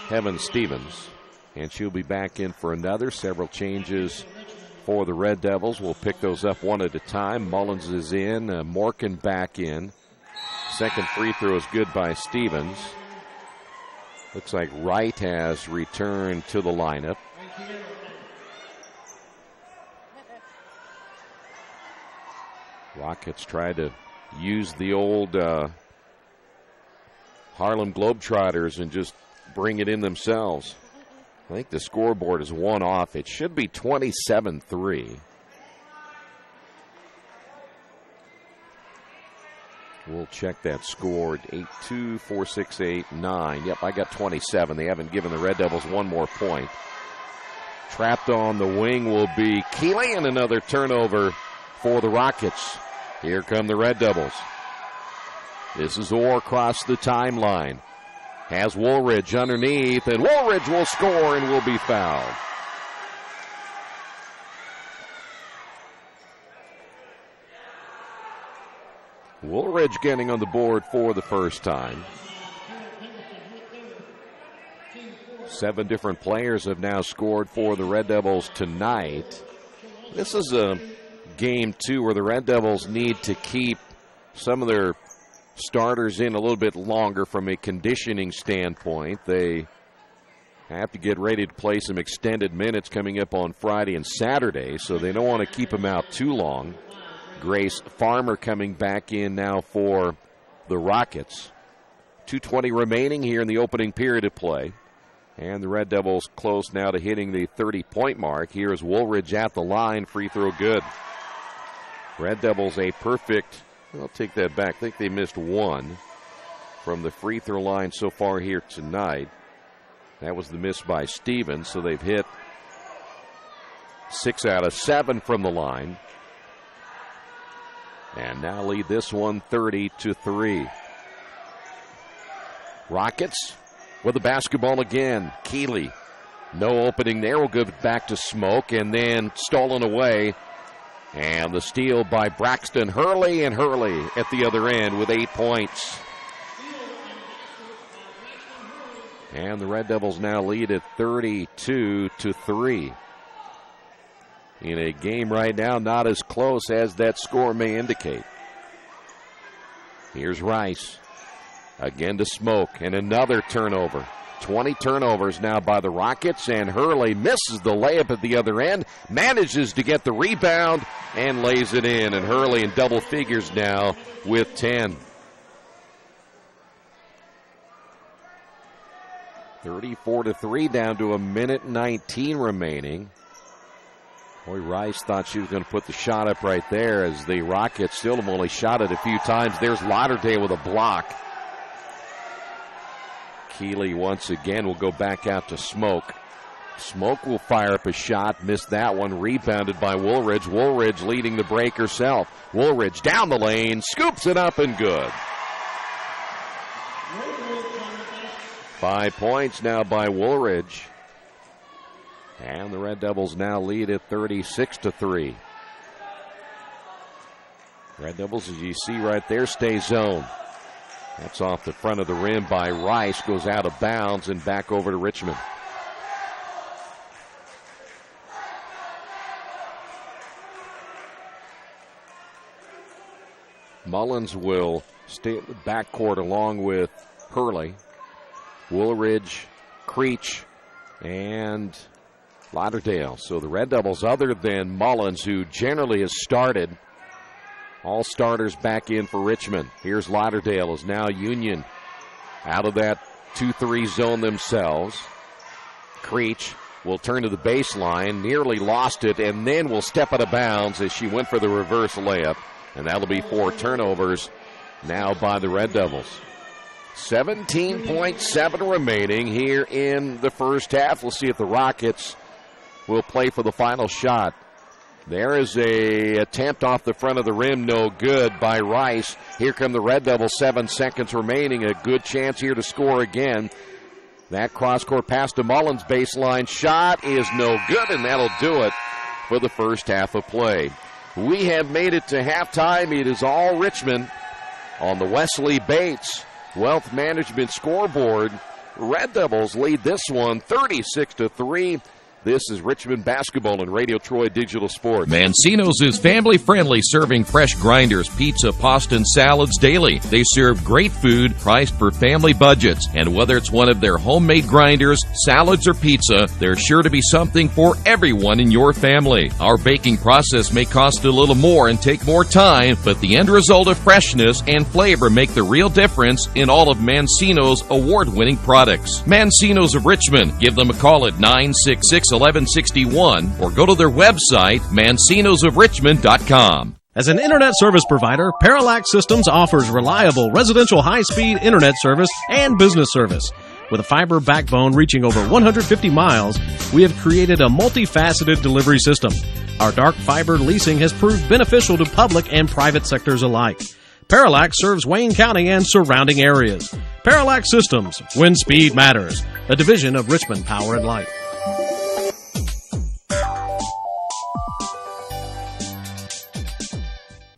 Kevin Stevens. And she'll be back in for another. Several changes for the Red Devils. We'll pick those up one at a time. Mullins is in. Morgan back in. Second free throw is good by Stevens. Looks like Wright has returned to the lineup. Rockets try to use the old Harlem Globetrotters and just bring it in themselves. I think the scoreboard is 1 off. It should be 27-3. We'll check that score. 8-2, 4-6, 8, 9. Yep, I got 27. They haven't given the Red Devils one more point. Trapped on the wing will be Keeley, and another turnover for the Rockets. Here come the Red Devils. This is Orr across the timeline. Has Woolridge underneath, and Woolridge will score and will be fouled. Woolridge getting on the board for the first time. 7 different players have now scored for the Red Devils tonight. This is a game, too, where the Red Devils need to keep some of their starters in a little bit longer from a conditioning standpoint. They have to get ready to play some extended minutes coming up on Friday and Saturday, so they don't want to keep them out too long. Grace Farmer coming back in now for the Rockets. 2:20 remaining here in the opening period of play. And the Red Devils close now to hitting the 30-point mark. Here is Woolridge at the line. Free throw good. Red Devils a perfect, I'll take that back. I think they missed 1 from the free throw line so far here tonight. That was the miss by Stevens, so they've hit 6 out of 7 from the line. And now lead this one 30-3. Rockets with the basketball again. Keeley, no opening there. Will go back to Smoke, and then stolen away. And the steal by Braxton Hurley, and Hurley at the other end with 8 points. And the Red Devils now lead at 32-3. In a game right now not as close as that score may indicate. Here's Rice. Again to Smoke, and another turnover. 20 turnovers now by the Rockets, and Hurley misses the layup at the other end, manages to get the rebound, and lays it in. And Hurley in double figures now with 10. 34-3, down to 1:19 remaining. Boy, Rice thought she was going to put the shot up right there, as the Rockets still have only shot it a few times. There's Lauderdale with a block. Keeley once again will go back out to Smoke. Smoke will fire up a shot, missed that one, rebounded by Woolridge. Woolridge leading the break herself. Woolridge down the lane, scoops it up and good. 5 points now by Woolridge. And the Red Devils now lead at 36-3. Red Devils, as you see right there, stay zone. That's off the front of the rim by Rice, goes out of bounds and back over to Richmond. Mullins will stay at the backcourt along with Hurley, Woolridge, Creech, and Lauderdale. So the Red Devils, other than Mullins, who generally has started, all starters back in for Richmond. Here's Lauderdale, is now Union out of that 2-3 zone themselves. Creech will turn to the baseline, nearly lost it, and then will step out of bounds as she went for the reverse layup. And that'll be 4 turnovers now by the Red Devils. 17.7 remaining here in the first half. We'll see if the Rockets will play for the final shot. There is a attempt off the front of the rim, no good by Rice. Here come the Red Devils, 7 seconds remaining. A good chance here to score again. That cross-court pass to Mullins, baseline shot is no good, and that'll do it for the first half of play. We have made it to halftime. It is all Richmond on the Wesley Bates Wealth Management scoreboard. Red Devils lead this one 36-3. This is Richmond Basketball and Radio Troy Digital Sports. Mancino's is family-friendly, serving fresh grinders, pizza, pasta, and salads daily. They serve great food priced for family budgets. And whether it's one of their homemade grinders, salads, or pizza, there's sure to be something for everyone in your family. Our baking process may cost a little more and take more time, but the end result of freshness and flavor make the real difference in all of Mancino's award-winning products. Mancino's of Richmond. Give them a call at 966-1161 or go to their website, mancinosofrichmond.com. As an internet service provider, Parallax Systems offers reliable residential high-speed internet service and business service. With a fiber backbone reaching over 150 miles, we have created a multifaceted delivery system. Our dark fiber leasing has proved beneficial to public and private sectors alike. Parallax serves Wayne County and surrounding areas. Parallax Systems, when speed matters, a division of Richmond Power and Light.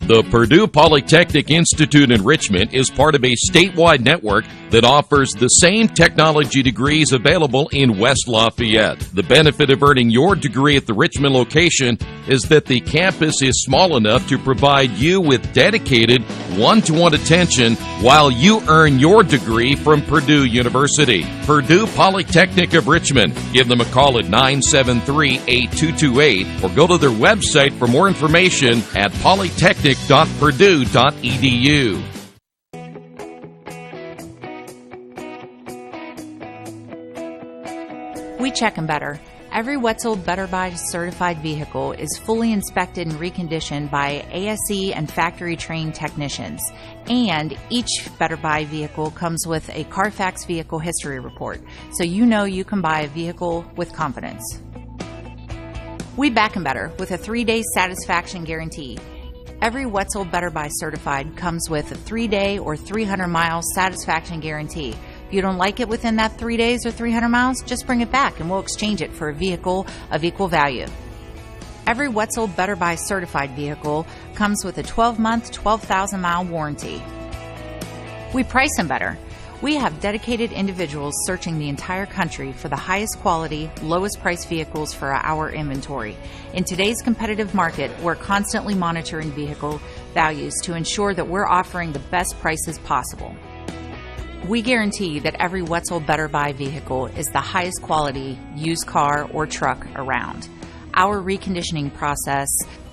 The Purdue Polytechnic Institute in Richmond is part of a statewide network that offers the same technology degrees available in West Lafayette. The benefit of earning your degree at the Richmond location is that the campus is small enough to provide you with dedicated one-to-one attention while you earn your degree from Purdue University. Purdue Polytechnic of Richmond. Give them a call at 973-8228 or go to their website for more information at polytechnic.purdue.edu. We check 'em better. Every Wetzel Better Buy certified vehicle is fully inspected and reconditioned by ASE and factory-trained technicians. And each Better Buy vehicle comes with a Carfax vehicle history report, so you know you can buy a vehicle with confidence. We back 'em better with a 3-day satisfaction guarantee. Every Wetzel Better Buy certified comes with a 3-day or 300-mile satisfaction guarantee. If you don't like it within that 3 days or 300 miles, just bring it back and we'll exchange it for a vehicle of equal value. Every Wetzel Better Buy certified vehicle comes with a 12-month, 12,000-mile warranty. We price them better. We have dedicated individuals searching the entire country for the highest quality, lowest price vehicles for our inventory. In today's competitive market, we're constantly monitoring vehicle values to ensure that we're offering the best prices possible. We guarantee that every Wetzel Better Buy vehicle is the highest quality used car or truck around. Our reconditioning process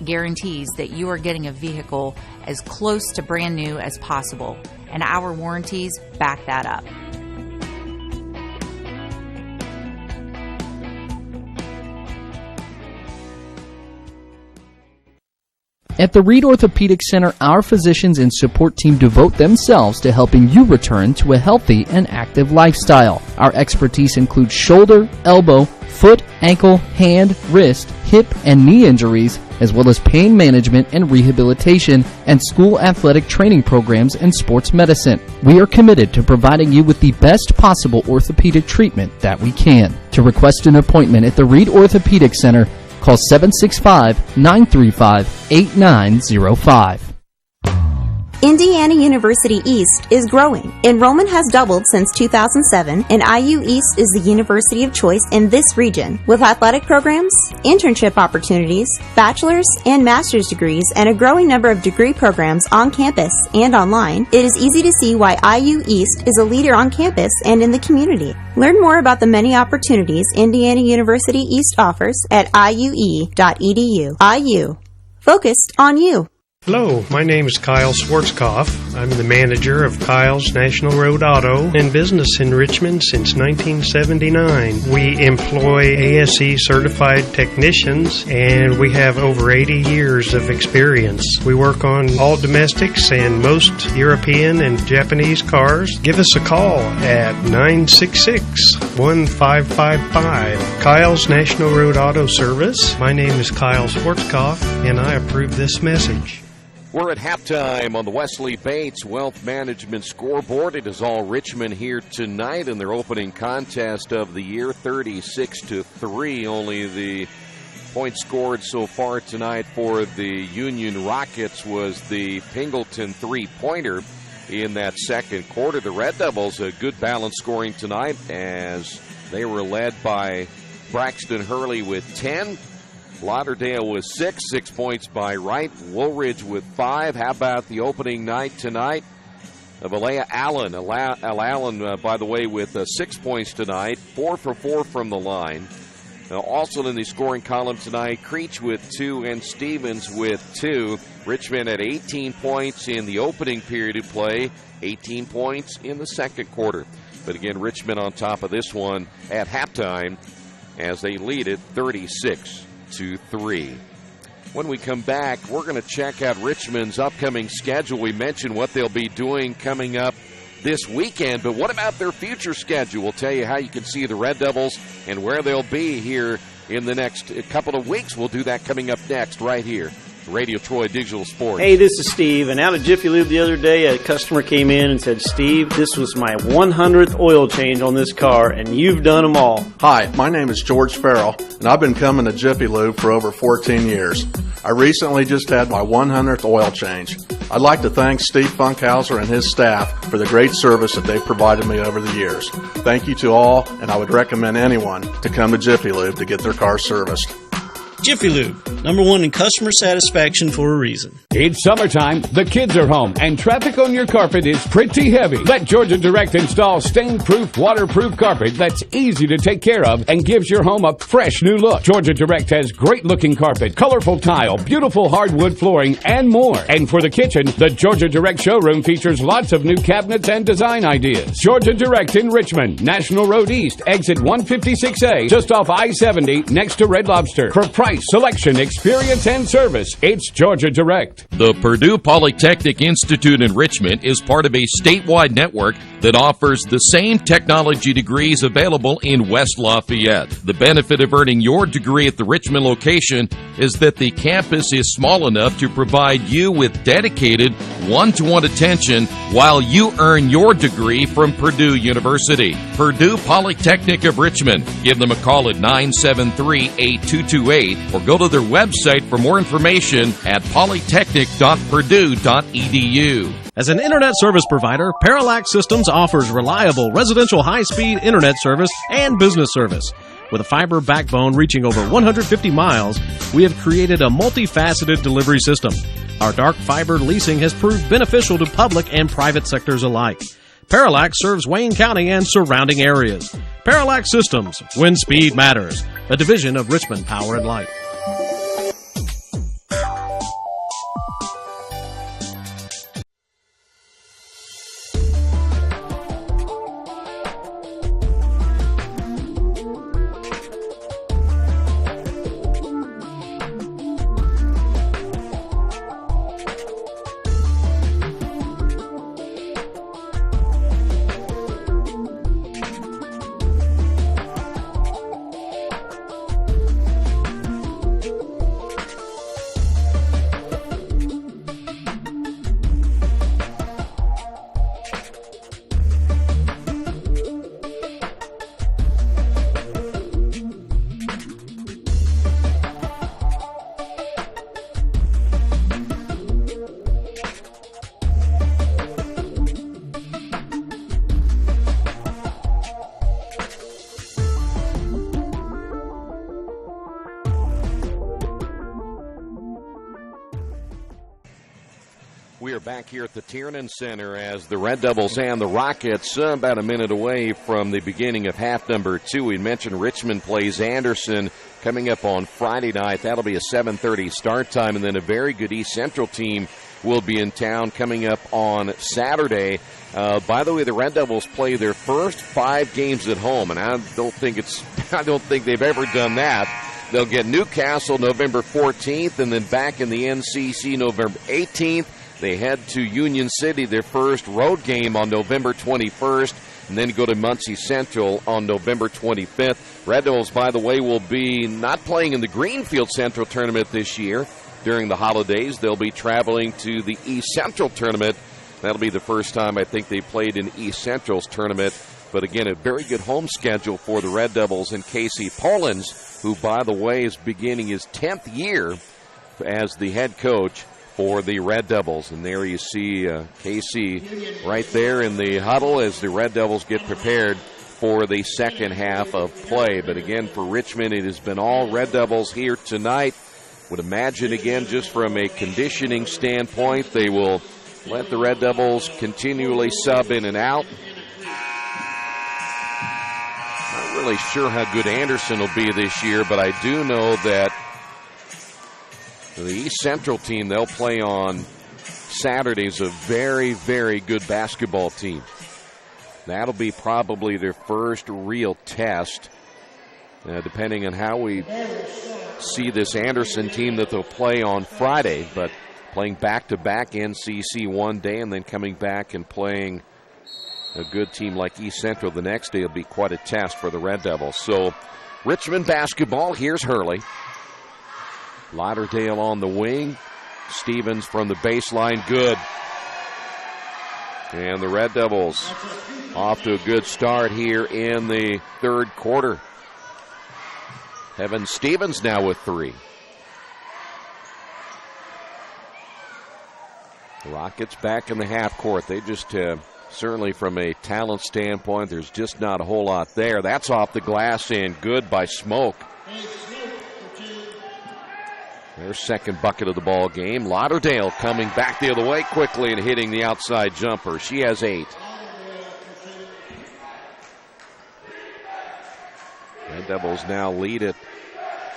guarantees that you are getting a vehicle as close to brand new as possible, and our warranties back that up. At the Reed Orthopedic Center, our physicians and support team devote themselves to helping you return to a healthy and active lifestyle. Our expertise includes shoulder, elbow, foot, ankle, hand, wrist, hip, and knee injuries, as well as pain management and rehabilitation, and school athletic training programs and sports medicine. We are committed to providing you with the best possible orthopedic treatment that we can. To request an appointment at the Reed Orthopedic Center, call 765-935-8905. Indiana University East is growing. Enrollment has doubled since 2007, and IU East is the university of choice in this region. With athletic programs, internship opportunities, bachelor's and master's degrees, and a growing number of degree programs on campus and online, it is easy to see why IU East is a leader on campus and in the community. Learn more about the many opportunities Indiana University East offers at iue.edu. IU. Focused on you. Hello, my name is Kyle Schwarzkopf. I'm the manager of Kyle's National Road Auto and business in Richmond since 1979. We employ ASE certified technicians and we have over 80 years of experience. We work on all domestics and most European and Japanese cars. Give us a call at 966-1555. Kyle's National Road Auto Service. My name is Kyle Schwarzkopf and I approve this message. We're at halftime on the Wesley Bates Wealth Management scoreboard. It is all Richmond here tonight in their opening contest of the year, 36-3. Only the points scored so far tonight for the Union Rockets was the Pingleton three-pointer in that second quarter. The Red Devils, a good balance scoring tonight as they were led by Braxton Hurley with 10. Lauderdale with 6 points by Wright. Woolridge with 5. How about the opening night tonight of Alea Allen? Allen, by the way, with 6 points tonight, 4 for 4 from the line. Also in the scoring column tonight, Creech with 2 and Stevens with 2. Richmond at 18 points in the opening period of play, 18 points in the second quarter. But again, Richmond on top of this one at halftime as they lead it 36-3. When we come back, we're going to check out Richmond's upcoming schedule. We mentioned what they'll be doing coming up this weekend, but what about their future schedule? We'll tell you how you can see the Red Devils and where they'll be here in the next couple of weeks. We'll do that coming up next right here. Radio Troy Digital Sports. Hey, this is Steve, and out of Jiffy Lube the other day, a customer came in and said, Steve, this was my 100th oil change on this car, and you've done them all. Hi, my name is George Farrell, and I've been coming to Jiffy Lube for over 14 years. I recently just had my 100th oil change. I'd like to thank Steve Funkhauser and his staff for the great service that they've provided me over the years. Thank you to all, and I would recommend anyone to come to Jiffy Lube to get their car serviced. Jiffy Lube, #1 in customer satisfaction for a reason. It's summertime, the kids are home, and traffic on your carpet is pretty heavy. Let Georgia Direct install stain-proof, waterproof carpet that's easy to take care of and gives your home a fresh new look. Georgia Direct has great-looking carpet, colorful tile, beautiful hardwood flooring, and more. And for the kitchen, the Georgia Direct showroom features lots of new cabinets and design ideas. Georgia Direct in Richmond, National Road East, exit 156A, just off I-70, next to Red Lobster. For price, selection, experience, and service, it's Georgia Direct. The Purdue Polytechnic Institute in Richmond is part of a statewide network that offers the same technology degrees available in West Lafayette. The benefit of earning your degree at the Richmond location is that the campus is small enough to provide you with dedicated one-to-one attention while you earn your degree from Purdue University. Purdue Polytechnic of Richmond. Give them a call at 973-8228 or go to their website for more information at polytechnic.purdue.edu. As an internet service provider, Parallax Systems offers reliable residential high-speed internet service and business service. With a fiber backbone reaching over 150 miles, we have created a multifaceted delivery system. Our dark fiber leasing has proved beneficial to public and private sectors alike. Parallax serves Wayne County and surrounding areas. Parallax Systems, when speed matters, a division of Richmond Power and Light. We are back here at the Tiernan Center as the Red Devils and the Rockets about a minute away from the beginning of half number 2. We mentioned Richmond plays Anderson coming up on Friday night. That'll be a 7:30 start time, and then a very good East Central team will be in town coming up on Saturday. By the way, the Red Devils play their first 5 games at home, and I don't think they've ever done that. They'll get Newcastle November 14th, and then back in the NCC November 18th. They head to Union City, their first road game on November 21st, and then go to Muncie Central on November 25th. Red Devils, by the way, will be not playing in the Greenfield Central Tournament this year during the holidays. They'll be traveling to the East Central Tournament. That'll be the first time I think they played in East Central's tournament. But again, a very good home schedule for the Red Devils and Casey Polens, who, by the way, is beginning his 10th year as the head coach for the Red Devils. And there you see Casey right there in the huddle as the Red Devils get prepared for the second half of play. But again, for Richmond, it has been all Red Devils here tonight. Would imagine, again, just from a conditioning standpoint, they will let the Red Devils continually sub in and out. Not really sure how good Anderson will be this year, but I do know that the East Central team they'll play on Saturday is a very, very good basketball team. That'll be probably their first real test, depending on how we see this Anderson team that they'll play on Friday. But playing back-to-back NCC one day and then coming back and playing a good team like East Central the next day will be quite a test for the Red Devils. So Richmond basketball. Here's Hurley. Lauderdale on the wing. Stevens from the baseline. Good. And the Red Devils off to a good start here in the third quarter. Evan Stevens now with 3. The Rockets back in the half court. They just certainly from a talent standpoint, there's just not a whole lot there. That's off the glass and good by Smoke. Their second bucket of the ball game. Lauderdale coming back the other way quickly and hitting the outside jumper. She has 8. Red Devils now lead it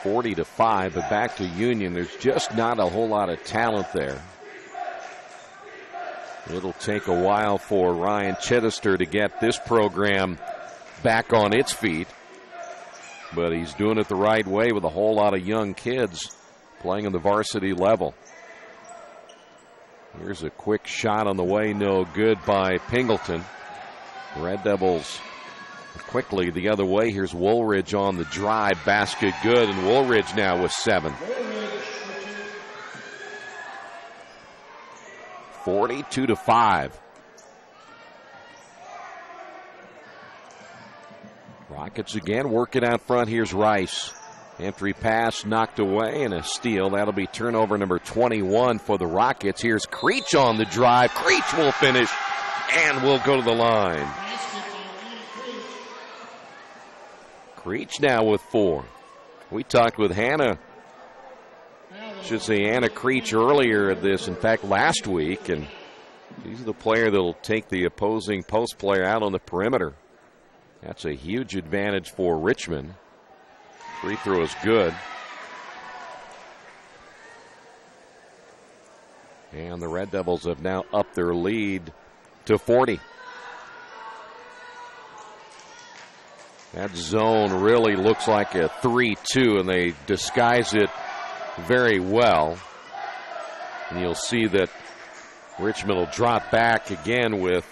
40-5, but back to Union. There's just not a whole lot of talent there. It'll take a while for Ryan Chittister to get this program back on its feet, but he's doing it the right way with a whole lot of young kids playing on the varsity level. Here's a quick shot on the way, no good by Pingleton. Red Devils quickly the other way. Here's Woolridge on the drive, basket good, and Woolridge now with 7. 42-5. Rockets again working out front. Here's Rice. Entry pass knocked away and a steal. That'll be turnover number 21 for the Rockets. Here's Creech on the drive. Creech will finish and will go to the line. Creech now with 4. We talked with Anna Creech earlier this, in fact, last week, and he's the player that'll take the opposing post player out on the perimeter. That's a huge advantage for Richmond. Free throw is good. And the Red Devils have now upped their lead to 40. That zone really looks like a 3-2, and they disguise it very well. And you'll see that Richmond will drop back again with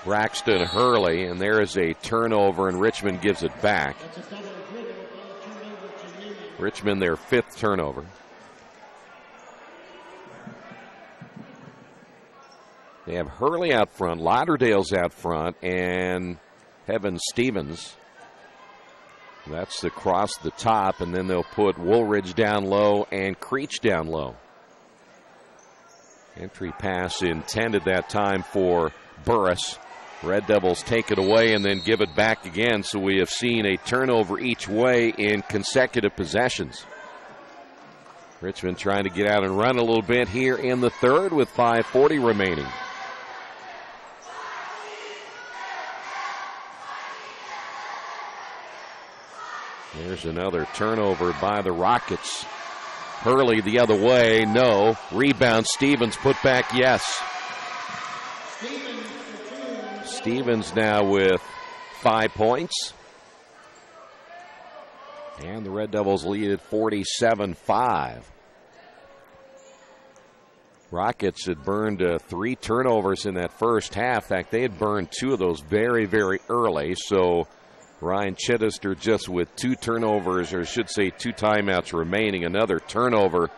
Braxton Hurley, and there is a turnover, and Richmond gives it back. Richmond, their 5th turnover. They have Hurley out front, Lauderdale's out front, and Evan Stevens. That's across the top, and then they'll put Woolridge down low and Creech down low. Entry pass intended that time for Burris. Red Devils take it away and then give it back again, so we have seen a turnover each way in consecutive possessions. Richmond trying to get out and run a little bit here in the third with 5:40 remaining. There's another turnover by the Rockets. Hurley the other way, no. Rebound, Stevens put back, yes. Stevens now with 5 points. And the Red Devils lead at 47-5. Rockets had burned 3 turnovers in that first half. In fact, they had burned 2 of those very, very early, so Ryan Chittister just with 2 turnovers, or I should say 2 timeouts remaining. Another turnover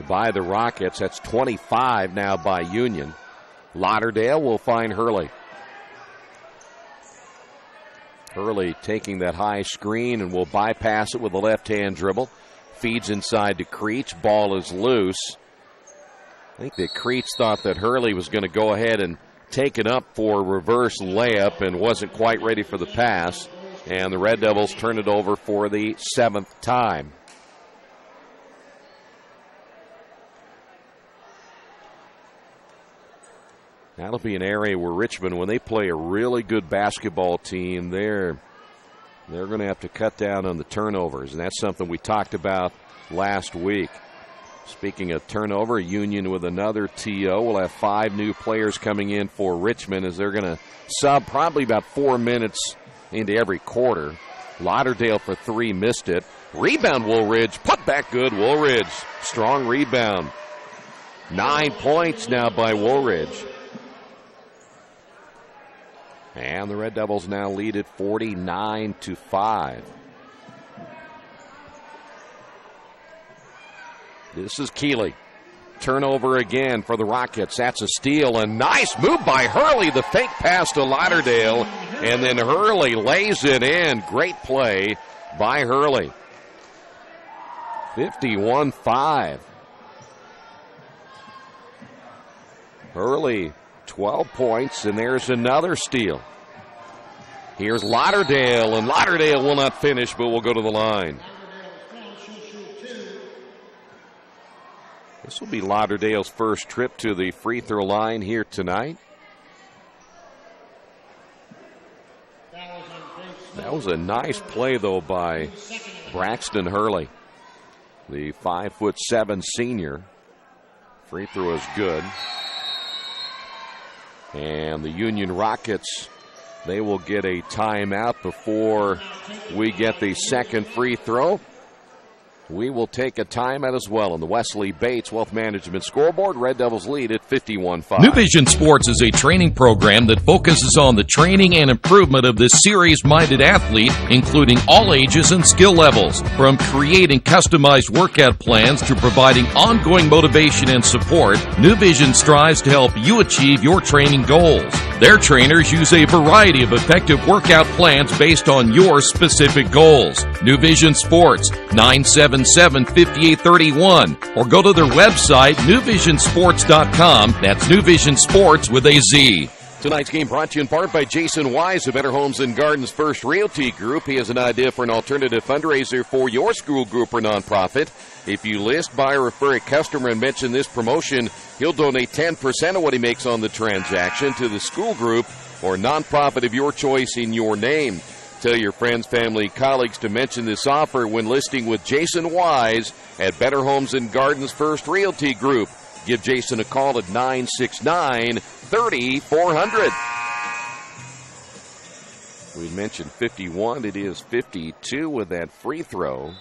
by the Rockets. That's 25 now by Union. Lauderdale will find Hurley. Hurley taking that high screen and will bypass it with a left-hand dribble. Feeds inside to Creech. Ball is loose. I think that Creech thought that Hurley was going to go ahead and take it up for a reverse layup and wasn't quite ready for the pass. And the Red Devils turn it over for the 7th time. That'll be an area where Richmond, when they play a really good basketball team, they're going to have to cut down on the turnovers. And that's something we talked about last week. Speaking of turnover, Union with another TO. We'll have 5 new players coming in for Richmond as they're going to sub probably about 4 minutes into every quarter. Lauderdale for 3, missed it. Rebound Woolridge, put back good. Woolridge, strong rebound. 9 points now by Woolridge. And the Red Devils now lead at 49-5. This is Keeley. Turnover again for the Rockets. That's a steal. A nice move by Hurley. The fake pass to Lauderdale. And then Hurley lays it in. Great play by Hurley. 51-5. Hurley, 12 points, and there's another steal. Here's Lauderdale, and Lauderdale will not finish, but will go to the line. This will be Lauderdale's first trip to the free throw line here tonight. That was a nice play, though, by Braxton Hurley, the 5'7" senior. Free throw is good. And the Union Rockets, they will get a timeout before we get the second free throw. We will take a timeout as well on the Wesley Bates Wealth Management scoreboard. Red Devils lead at 51-5. New Vision Sports is a training program that focuses on the training and improvement of this serious-minded athlete, including all ages and skill levels. From creating customized workout plans to providing ongoing motivation and support, New Vision strives to help you achieve your training goals. Their trainers use a variety of effective workout plans based on your specific goals. New Vision Sports, 977-5831, or go to their website, newvisionsports.com. That's New Vision Sports with a Z. Tonight's game brought to you in part by Jason Wise of Better Homes and Gardens First Realty Group. He has an idea for an alternative fundraiser for your school group or nonprofit. If you list, buy, or refer a customer and mention this promotion, he'll donate 10% of what he makes on the transaction to the school group or nonprofit of your choice in your name. Tell your friends, family, colleagues to mention this offer when listing with Jason Wise at Better Homes and Gardens First Realty Group. Give Jason a call at 969-3400. We mentioned 51. It is 52 with that free throw.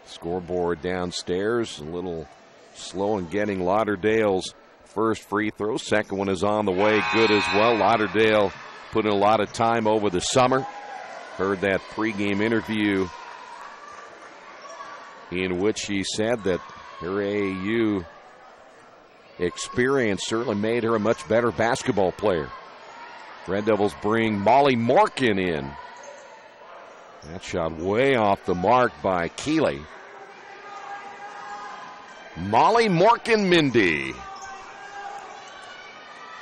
Scoreboard downstairs, a little slow in getting Lauderdale's first free throw. Second one is on the way, good as well. Lauderdale put in a lot of time over the summer. Heard that pregame interview in which she said that her AAU experience certainly made her a much better basketball player. Red Devils bring Molly Morkin in. That shot way off the mark by Keeley. Molly Morkin-Mindy.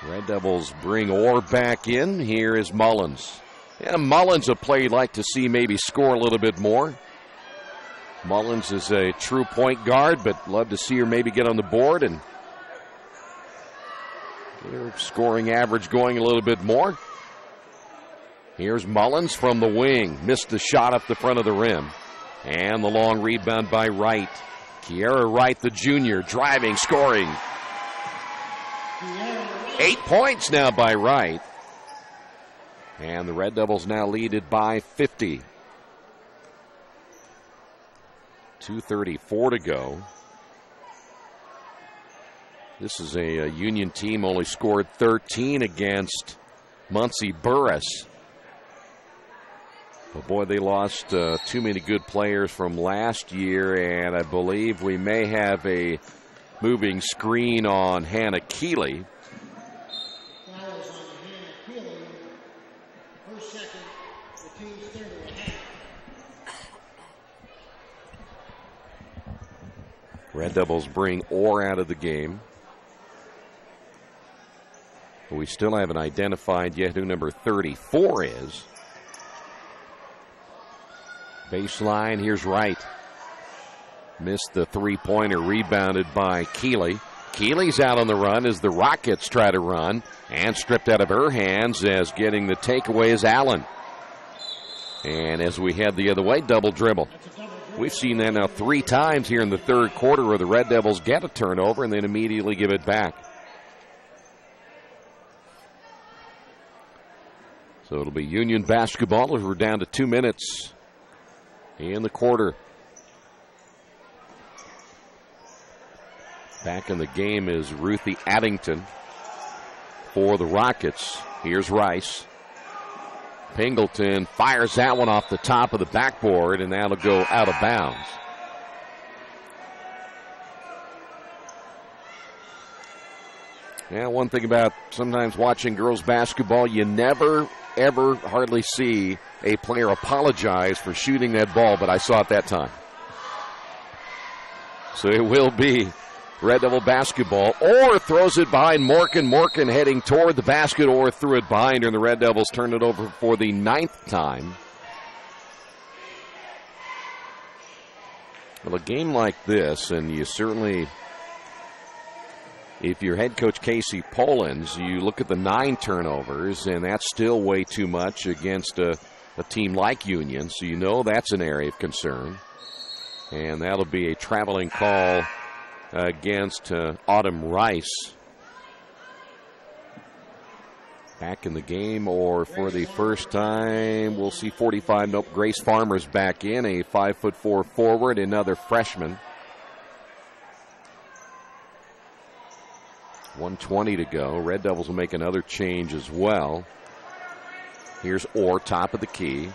Red Devils bring Orr back in. Here is Mullins. Yeah, Mullins, a player you'd like to see maybe score a little bit more. Mullins is a true point guard, but love to see her maybe get on the board and get her scoring average going a little bit more. Here's Mullins from the wing. Missed the shot up the front of the rim. And the long rebound by Wright. Kiera Wright, the junior, driving, scoring. 8 points now by Wright. And the Red Devils now lead it by 50. 2:34 to go. This is a Union team, only scored 13 against Muncie Burris. But boy, they lost too many good players from last year, and I believe we may have a moving screen on Hannah Keeley. Red Devils bring Orr out of the game. We still haven't identified yet who number 34 is. Baseline, here's Wright. Missed the three-pointer, rebounded by Keeley. Keeley's out on the run as the Rockets try to run, and stripped out of her hands as getting the takeaway is Allen. And as we head the other way, double dribble. We've seen that now 3 times here in the third quarter where the Red Devils get a turnover and then immediately give it back. So it'll be Union basketball as we're down to 2 minutes in the quarter. Back in the game is Ruthie Addington for the Rockets. Here's Rice. Pingleton fires that one off the top of the backboard, and that'll go out of bounds. Yeah, one thing about sometimes watching girls basketball, you never, ever hardly see a player apologize for shooting that ball, but I saw it that time. So it will be Red Devil basketball, or throws it behind Morgan. Morgan heading toward the basket, or threw it behind her, and the Red Devils turned it over for the 9th time. Well, a game like this, and you certainly, if you're head coach Casey Polans, you look at the 9 turnovers, and that's still way too much against a team like Union, so you know that's an area of concern. And that'll be a traveling call against Autumn Rice. Back in the game, or for the first time, we'll see 45. Nope, Grace Farmer's back in, a 5'4" forward, another freshman. 1:20 to go. Red Devils will make another change as well. Here's Orr, top of the key.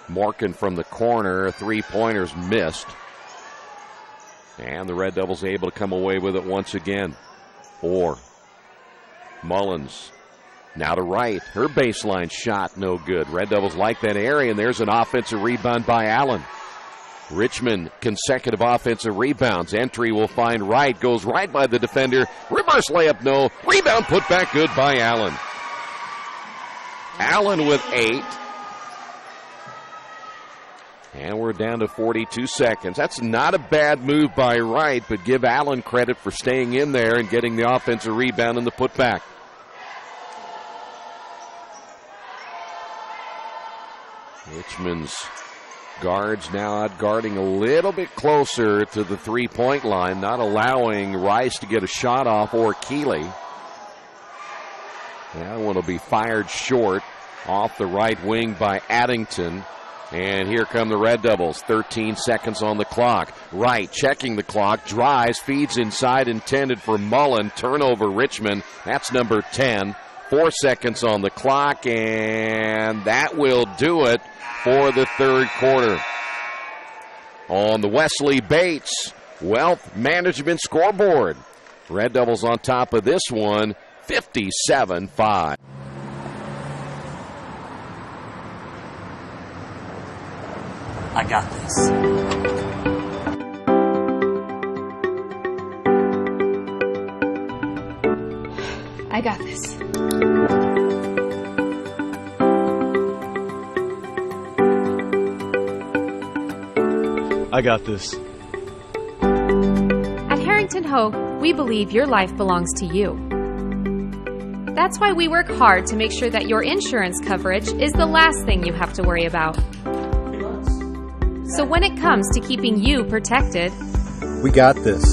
Morgan from the corner, 3-pointers missed. And the Red Devils able to come away with it once again. Orr. Mullins. Now to right. Her baseline shot no good. Red Devils like that area, and there's an offensive rebound by Allen. Richmond, consecutive offensive rebounds. Entry will find Wright. Goes right by the defender. Reverse layup, no. Rebound put back good by Allen. Allen with 8. And we're down to 42 seconds. That's not a bad move by Wright, but give Allen credit for staying in there and getting the offensive rebound and the putback. Richmond's guards now out guarding a little bit closer to the 3-point line, not allowing Rice to get a shot off, or Keeley. That one will be fired short off the right wing by Addington. And here come the Red Devils. 13 seconds on the clock. Wright checking the clock, drives, feeds inside, intended for Mullen. Turnover Richmond. That's number 10. 4 seconds on the clock, and that will do it for the third quarter. On the Wesley Bates Wealth Management scoreboard, Red Devils on top of this one, 57-5. I got this. I got this. I got this. At Harrington Hogue, we believe your life belongs to you. That's why we work hard to make sure that your insurance coverage is the last thing you have to worry about. So when it comes to keeping you protected, We got this.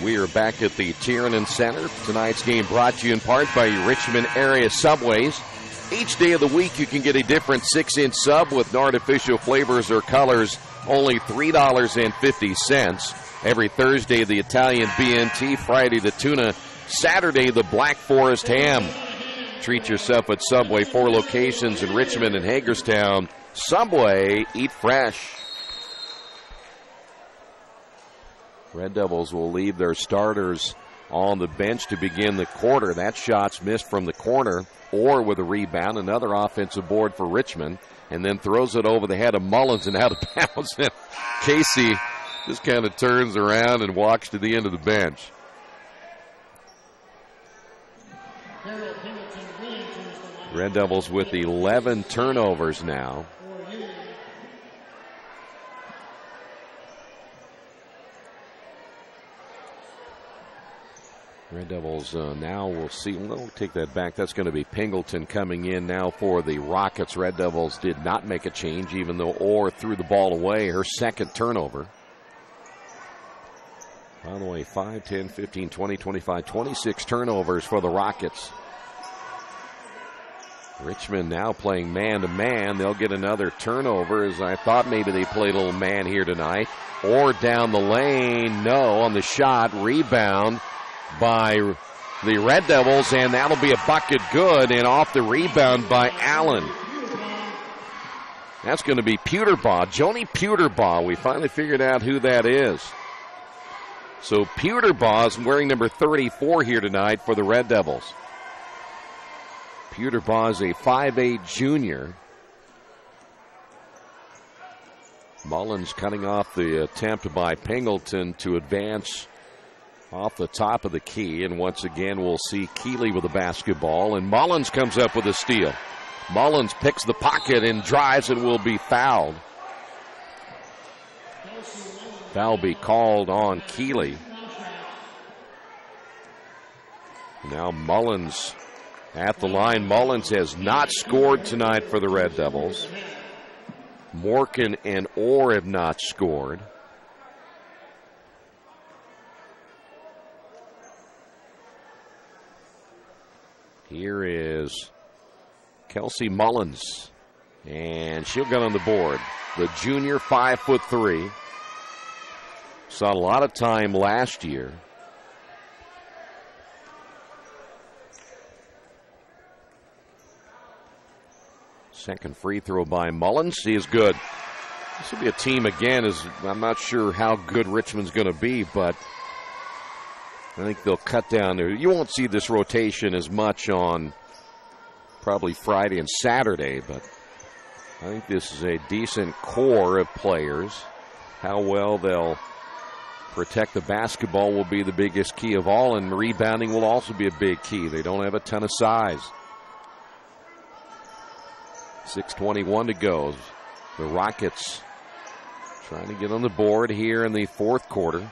We are back at the Tiernan Center. Tonight's game brought to you in part by Richmond area Subways. Each day of the week you can get a different 6-inch sub with no artificial flavors or colors, only $3.50. Every Thursday, the Italian BNT, Friday, the tuna, Saturday, the Black Forest ham. Treat yourself at Subway, 4 locations in Richmond and Hagerstown. Subway, eat fresh. Red Devils will leave their starters on the bench to begin the quarter. That shot's missed from the corner, or with a rebound. Another offensive board for Richmond, and then throws it over the head of Mullins and out of bounds. Casey just kind of turns around and walks to the end of the bench. Red Devils with 11 turnovers now. Red Devils now we'll see. We'll take that back. That's going to be Pingleton coming in now for the Rockets. Red Devils did not make a change, even though Orr threw the ball away. Her second turnover. By the way, 5, 10, 15, 20, 25, 26 turnovers for the Rockets. Richmond now playing man-to-man. They'll get another turnover, as I thought maybe they played a little man here tonight. Or down the lane, no, on the shot. Rebound by the Red Devils, and that'll be a bucket good, and off the rebound by Allen. That's going to be Pewterbaugh, Joni Pewterbaugh. We finally figured out who that is. So Pewterbaugh is wearing number 34 here tonight for the Red Devils. Pewterbaugh is a 5'8 junior. Mullins cutting off the attempt by Pingleton to advance off the top of the key. And once again, we'll see Keeley with the basketball. And Mullins comes up with a steal. Mullins picks the pocket and drives and will be fouled. Foul be called on Keeley. Now Mullins at the line. Mullins has not scored tonight for the Red Devils. Morgan and Orr have not scored. Here is Kelsey Mullins, and she'll get on the board. The junior, 5'3". Saw a lot of time last year. Second free throw by Mullins. He is good. This will be a team again. I'm not sure how good Richmond's going to be, but I think they'll cut down there. You won't see this rotation as much on probably Friday and Saturday, but I think this is a decent core of players. How well they'll protect the basketball will be the biggest key of all, and rebounding will also be a big key. They don't have a ton of size. 6:21 to go. The Rockets trying to get on the board here in the fourth quarter.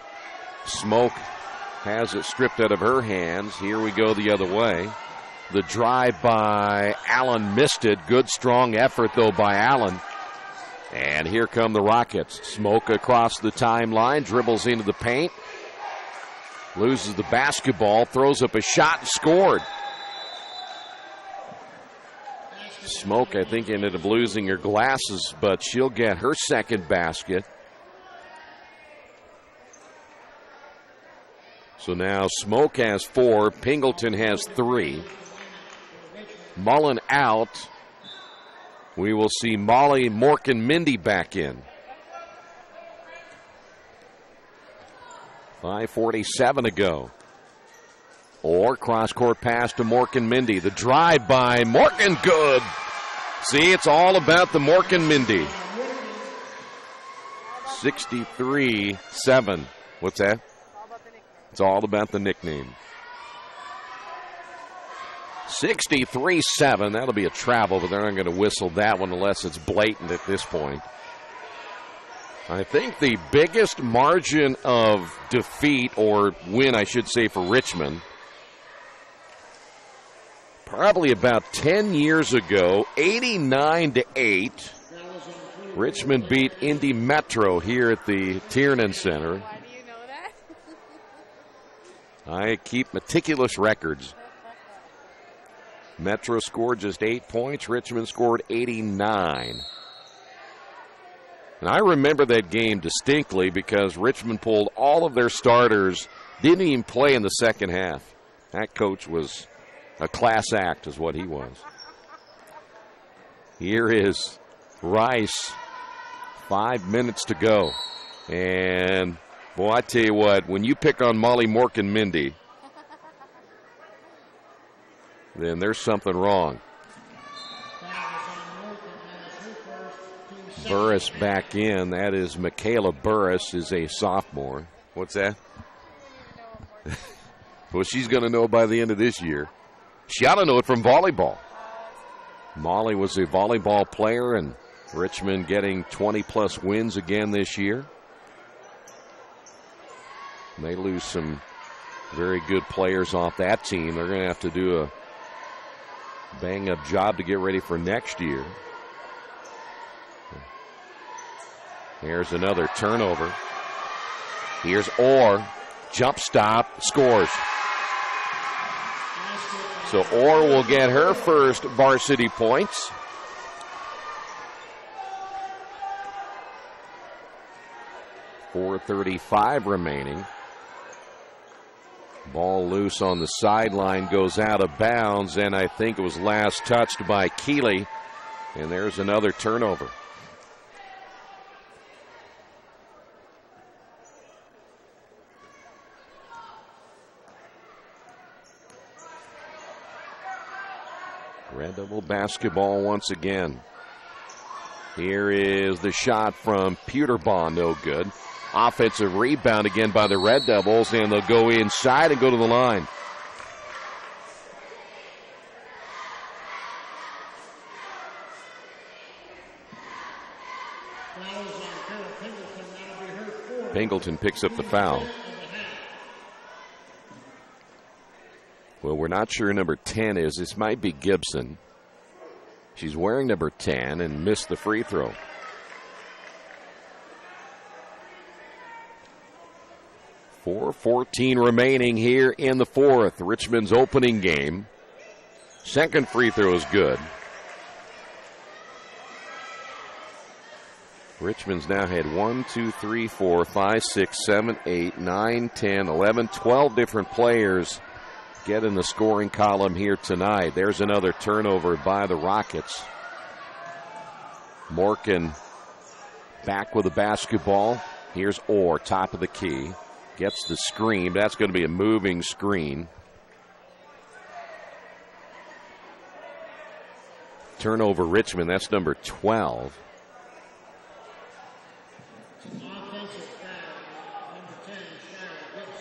Smoke has it stripped out of her hands. Here we go the other way. The drive by Allen missed it. Good, strong effort, though, by Allen. And here come the Rockets. Smoke across the timeline, dribbles into the paint, loses the basketball, throws up a shot, and scored. Smoke, I think, ended up losing her glasses, but she'll get her second basket. So now Smoke has 4, Pingleton has 3. Mullen out. We will see Molly Morgan-Mindy back in. 5:47 to go. Or cross-court pass to Morgan-Mindy. The drive by Morgan, good. See, it's all about the Morgan-Mindy. 63-7. What's that? It's all about the nickname. 63-7. That'll be a travel, but they're not going to whistle that one unless it's blatant at this point. I think the biggest margin of defeat, or win, I should say, for Richmond, probably about 10 years ago, 89-8. Richmond beat Indy Metro here at the Tiernan Center. Why do you know that? I keep meticulous records. Metro scored just 8 points. Richmond scored 89. And I remember that game distinctly because Richmond pulled all of their starters, didn't even play in the second half. That coach was a class act, is what he was. Here is Rice. 5 minutes to go. And, boy, I tell you what, when you pick on Molly Morgan-Mindy, then there's something wrong. Burris back in. That is Michaela Burris, is a sophomore. What's that? Well, she's going to know by the end of this year. She ought to know it from volleyball. Molly was a volleyball player, and Richmond getting 20-plus wins again this year. And they lose some very good players off that team. They're going to have to do a bang-up job to get ready for next year. Here's another turnover. Here's Orr. Jump stop. Scores. So Orr will get her first varsity points. .435 remaining. Ball loose on the sideline, goes out of bounds, and I think it was last touched by Keeley. And there's another turnover. Red Devil basketball once again. Here is the shot from Pewterbaugh, no good. Offensive rebound again by the Red Devils, and they'll go inside and go to the line. Pingleton picks up the foul. Well, we're not sure who number 10 is. This might be Gibson. She's wearing number 10 and missed the free throw. .4:14 remaining here in the fourth. Richmond's opening game. Second free throw is good. Richmond's now had 1, 2, 3, 4, 5, 6, 7, 8, 9, 10, 11, 12 different players get in the scoring column here tonight. There's another turnover by the Rockets. Morgan back with the basketball. Here's Orr, top of the key. Gets the screen. That's going to be a moving screen. Turnover Richmond. That's number 12.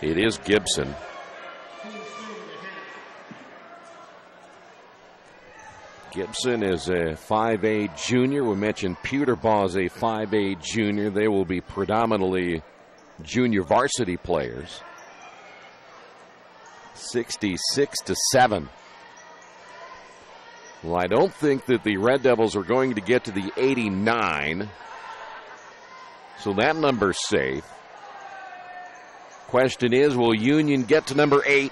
It is Gibson. Gibson is a 5A junior. We mentioned Pewterbaugh is a 5A junior. They will be predominantly junior varsity players. 66-7. Well, I don't think that the Red Devils are going to get to the 89. So that number's safe. Question is, will Union get to number 8?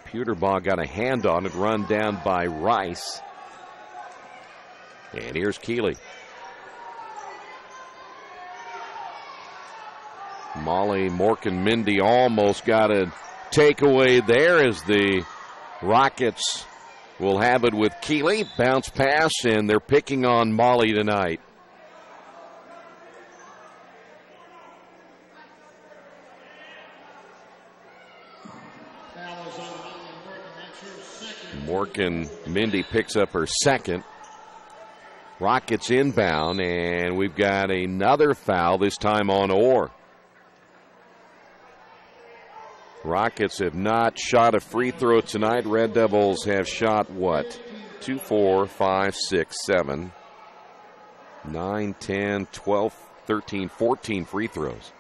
Pewterbaugh got a hand on it, run down by Rice. And here's Keeley. Molly Morgan-Mindy almost got a takeaway there as the Rockets will have it with Keeley. Bounce pass, and they're picking on Molly tonight. Morgan-Mindy picks up her second. Rockets inbound, and we've got another foul, this time on Orr. Rockets have not shot a free throw tonight. Red Devils have shot what? 2, 4, 5, 6, 7, 9, 10, 12, 13, 14 free throws.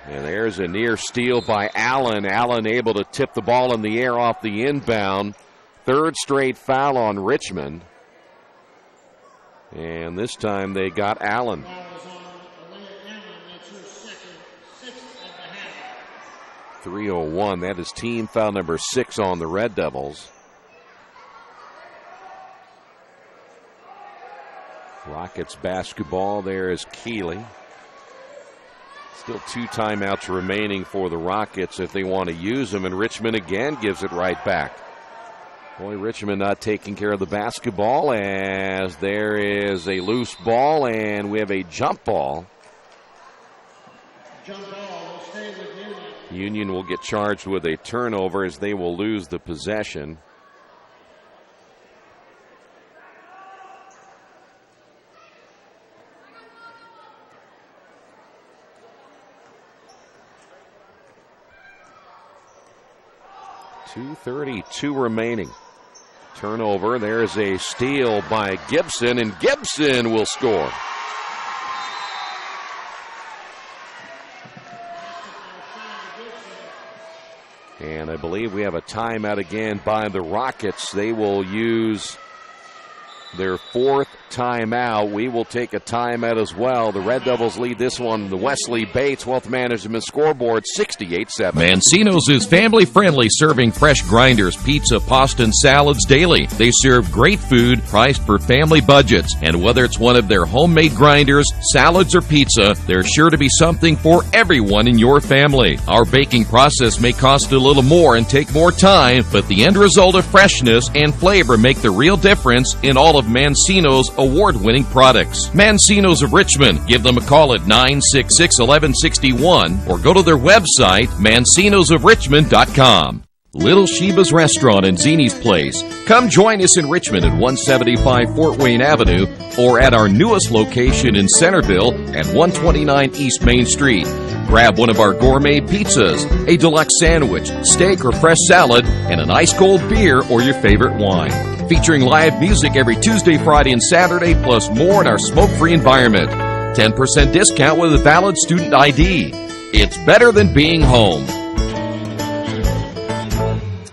And there's a near steal by Allen. Allen able to tip the ball in the air off the inbound. Third straight foul on Richmond. And this time they got Allen. 3:01. That is team foul number 6 on the Red Devils. Rockets basketball. There is Keeley. Still 2 timeouts remaining for the Rockets if they want to use them, and Richmond again gives it right back. Boy, Richmond not taking care of the basketball as there is a loose ball, and we have a jump ball. Jump ball will stay with Union. Union will get charged with a turnover as they will lose the possession. .232 remaining. Turnover. There's a steal by Gibson, and Gibson will score. And I believe we have a timeout again by the Rockets. They will use their fourth timeout. We will take a timeout as well. The Red Devils lead this one. The Wesley Bates Wealth Management scoreboard 68-7. Mancino's is family-friendly, serving fresh grinders, pizza, pasta, and salads daily. They serve great food priced for family budgets. And whether it's one of their homemade grinders, salads, or pizza, there's sure to be something for everyone in your family. Our baking process may cost a little more and take more time, but the end result of freshness and flavor make the real difference in all of Mancino's award-winning products. Mancino's of Richmond. Give them a call at 966-1161 or go to their website, mancinosofrichmond.com. Little Sheba's Restaurant and Zini's Place. Come join us in Richmond at 175 Fort Wayne Avenue or at our newest location in Centerville at 129 East Main Street. Grab one of our gourmet pizzas, a deluxe sandwich, steak or fresh salad, and an ice-cold beer or your favorite wine. Featuring live music every Tuesday, Friday, and Saturday, plus more in our smoke-free environment. 10% discount with a valid student ID. It's better than being home.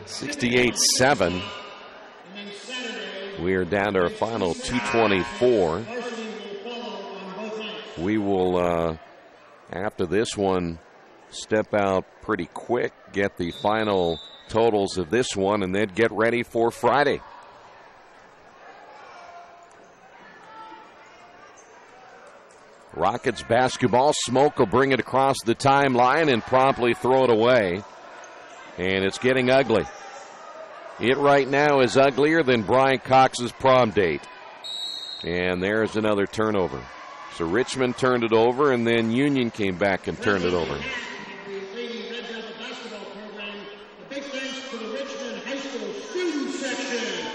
68-7. We are down to our final 2:24. We will, after this one, step out pretty quick, get the final totals of this one, and then get ready for Friday. Rockets basketball. Smoke will bring it across the timeline and promptly throw it away. And it's getting ugly. It right now is uglier than Brian Cox's prom date. And there's another turnover. So Richmond turned it over, and then Union came back and turned it over. Big thanks to the Richmond High School student section.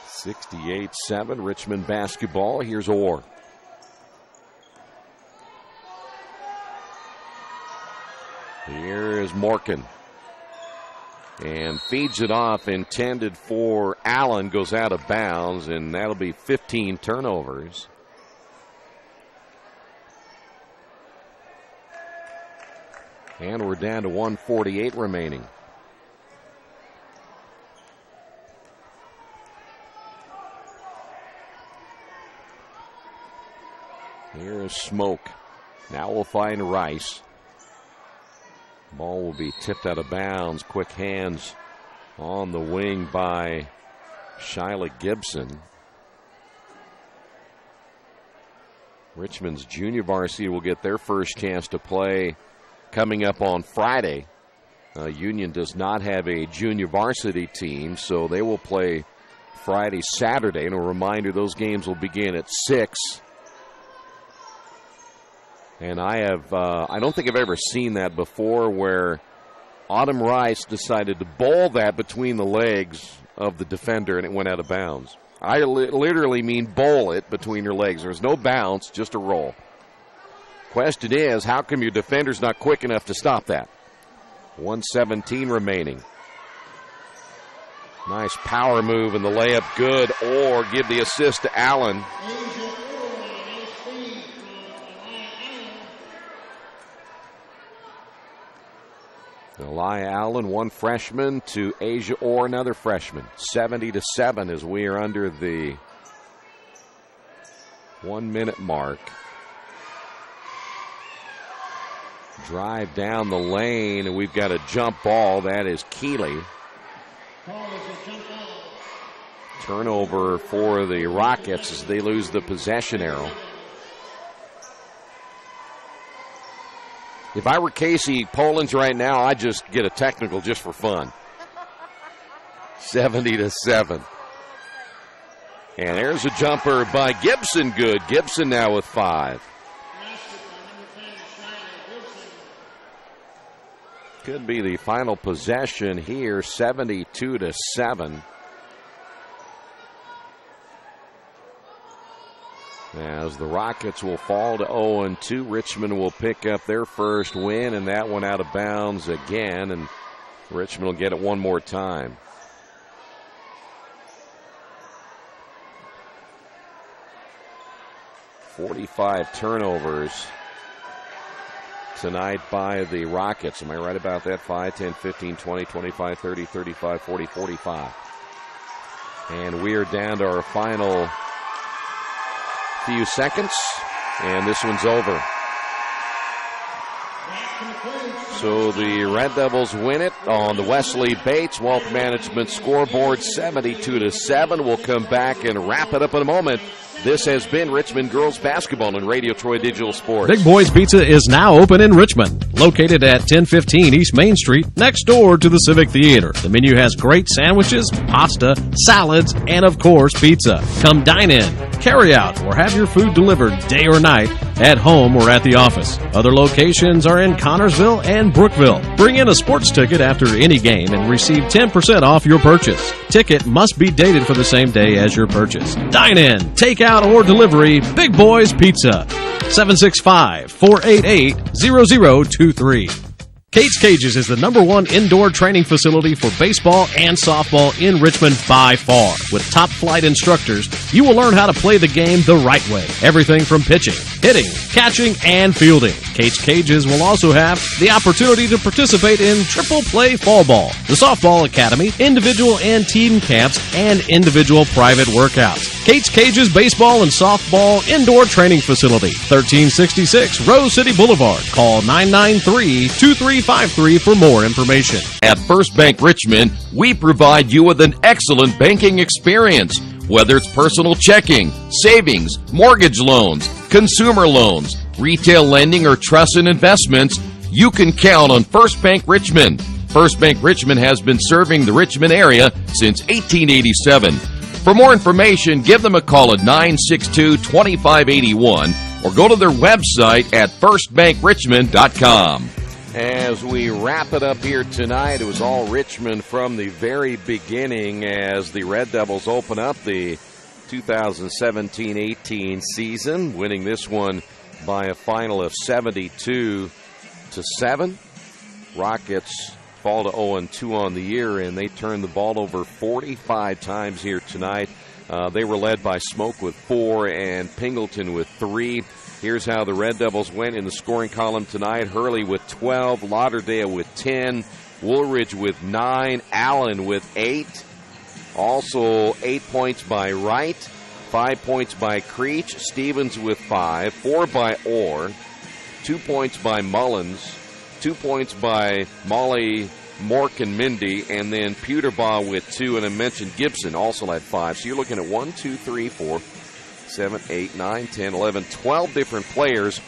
(68-7) Richmond basketball. Here's Orr. Here is Morgan. And feeds it off, intended for Allen, goes out of bounds, and that'll be 15 turnovers. And we're down to 1:48 remaining. Here is Smoke. Now we'll find Rice. Ball will be tipped out of bounds. Quick hands on the wing by Shyla Gibson. Richmond's junior varsity will get their first chance to play coming up on Friday. Union does not have a junior varsity team, so they will play Friday, Saturday. And a reminder, those games will begin at 6. And I don't think I've ever seen that before, where Autumn Rice decided to bowl that between the legs of the defender and it went out of bounds. I literally mean bowl it between your legs. There's no bounce, just a roll. Question is, how come your defender's not quick enough to stop that? 1:17 remaining. Nice power move and the layup good, or give the assist to Allen. Elia Allen, one freshman, to Asia Orr, another freshman. 70-7 as we are under the 1-minute mark. Drive down the lane, and we've got a jump ball. That is Keeley. Turnover for the Rockets as they lose the possession arrow. If I were Casey Polans right now, I'd just get a technical just for fun. 70-7. And there's a jumper by Gibson, good. Gibson now with 5. Could be the final possession here, 72-7. As the Rockets will fall to 0-2, Richmond will pick up their first win, and that one out of bounds again, and Richmond will get it one more time. (45 turnovers tonight by the Rockets. Am I right about that? 5, 10, 15, 20, 25, 30, 35, 40, 45. And we are down to our final few seconds, and this one's over. So the Red Devils win it on the Wesley Bates Wealth Management scoreboard, 72-7. We'll come back and wrap it up in a moment. This has been Richmond Girls Basketball on Radio Troy Digital Sports. Big Boys Pizza is now open in Richmond, located at 1015 East Main Street, next door to the Civic Theater. The menu has great sandwiches, pasta, salads, and of course, pizza. Come dine in, carry out, or have your food delivered day or night, at home or at the office. Other locations are in Connorsville and Brookville. Bring in a sports ticket after any game and receive 10% off your purchase. Ticket must be dated for the same day as your purchase. Dine in, take out, or delivery, Big Boys Pizza. 765-488-0023. Kate's Cages is the #1 indoor training facility for baseball and softball in Richmond by far. With top flight instructors, you will learn how to play the game the right way. Everything from pitching, hitting, catching, and fielding. Kate's Cages will also have the opportunity to participate in triple play fall ball, the softball academy, individual and team camps, and individual private workouts. Kate's Cages Baseball and Softball Indoor Training Facility, 1366 Rose City Boulevard. Call 993-2353 for more information. At First Bank Richmond, we provide you with an excellent banking experience. Whether it's personal checking, savings, mortgage loans, consumer loans, retail lending, or trust and investments, you can count on First Bank Richmond. First Bank Richmond has been serving the Richmond area since 1887. For more information, give them a call at 962-2581 or go to their website at firstbankrichmond.com. As we wrap it up here tonight, it was all Richmond from the very beginning as the Red Devils open up the 2017-18 season, winning this one by a final of 72-7. Rockets fall to 0-2 on the year, and they turned the ball over 45 times here tonight. They were led by Smoke with 4 and Pingleton with 3. Here's how the Red Devils went in the scoring column tonight. Hurley with 12, Lauderdale with 10, Woolridge with 9, Allen with 8. Also 8 points by Wright, 5 points by Creech, Stevens with 5, 4 by Orr, 2 points by Mullins, 2 points by Molly, Mork, and Mindy, and then Pewterbaugh with 2, and I mentioned Gibson also had 5. So you're looking at 1, 2, 3, 4, 7, 8, 9, 10, 11, 12 different players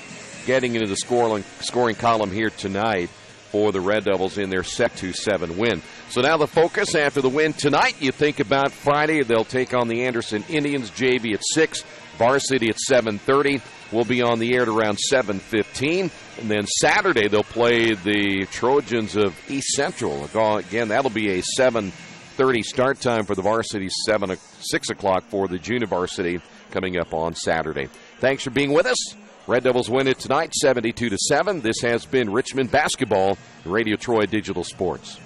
getting into the scoring column here tonight for the Red Devils in their 7-2 win. So now the focus after the win tonight, you think about Friday. They'll take on the Anderson Indians, JV at 6, varsity at 7:30. We'll be on the air at around 7:15. And then Saturday they'll play the Trojans of East Central. Again, that'll be a 7:30 start time for the varsity, 6 o'clock for the junior varsity coming up on Saturday. Thanks for being with us. Red Devils win it tonight, 72-7. This has been Richmond Basketball, Radio Troy Digital Sports.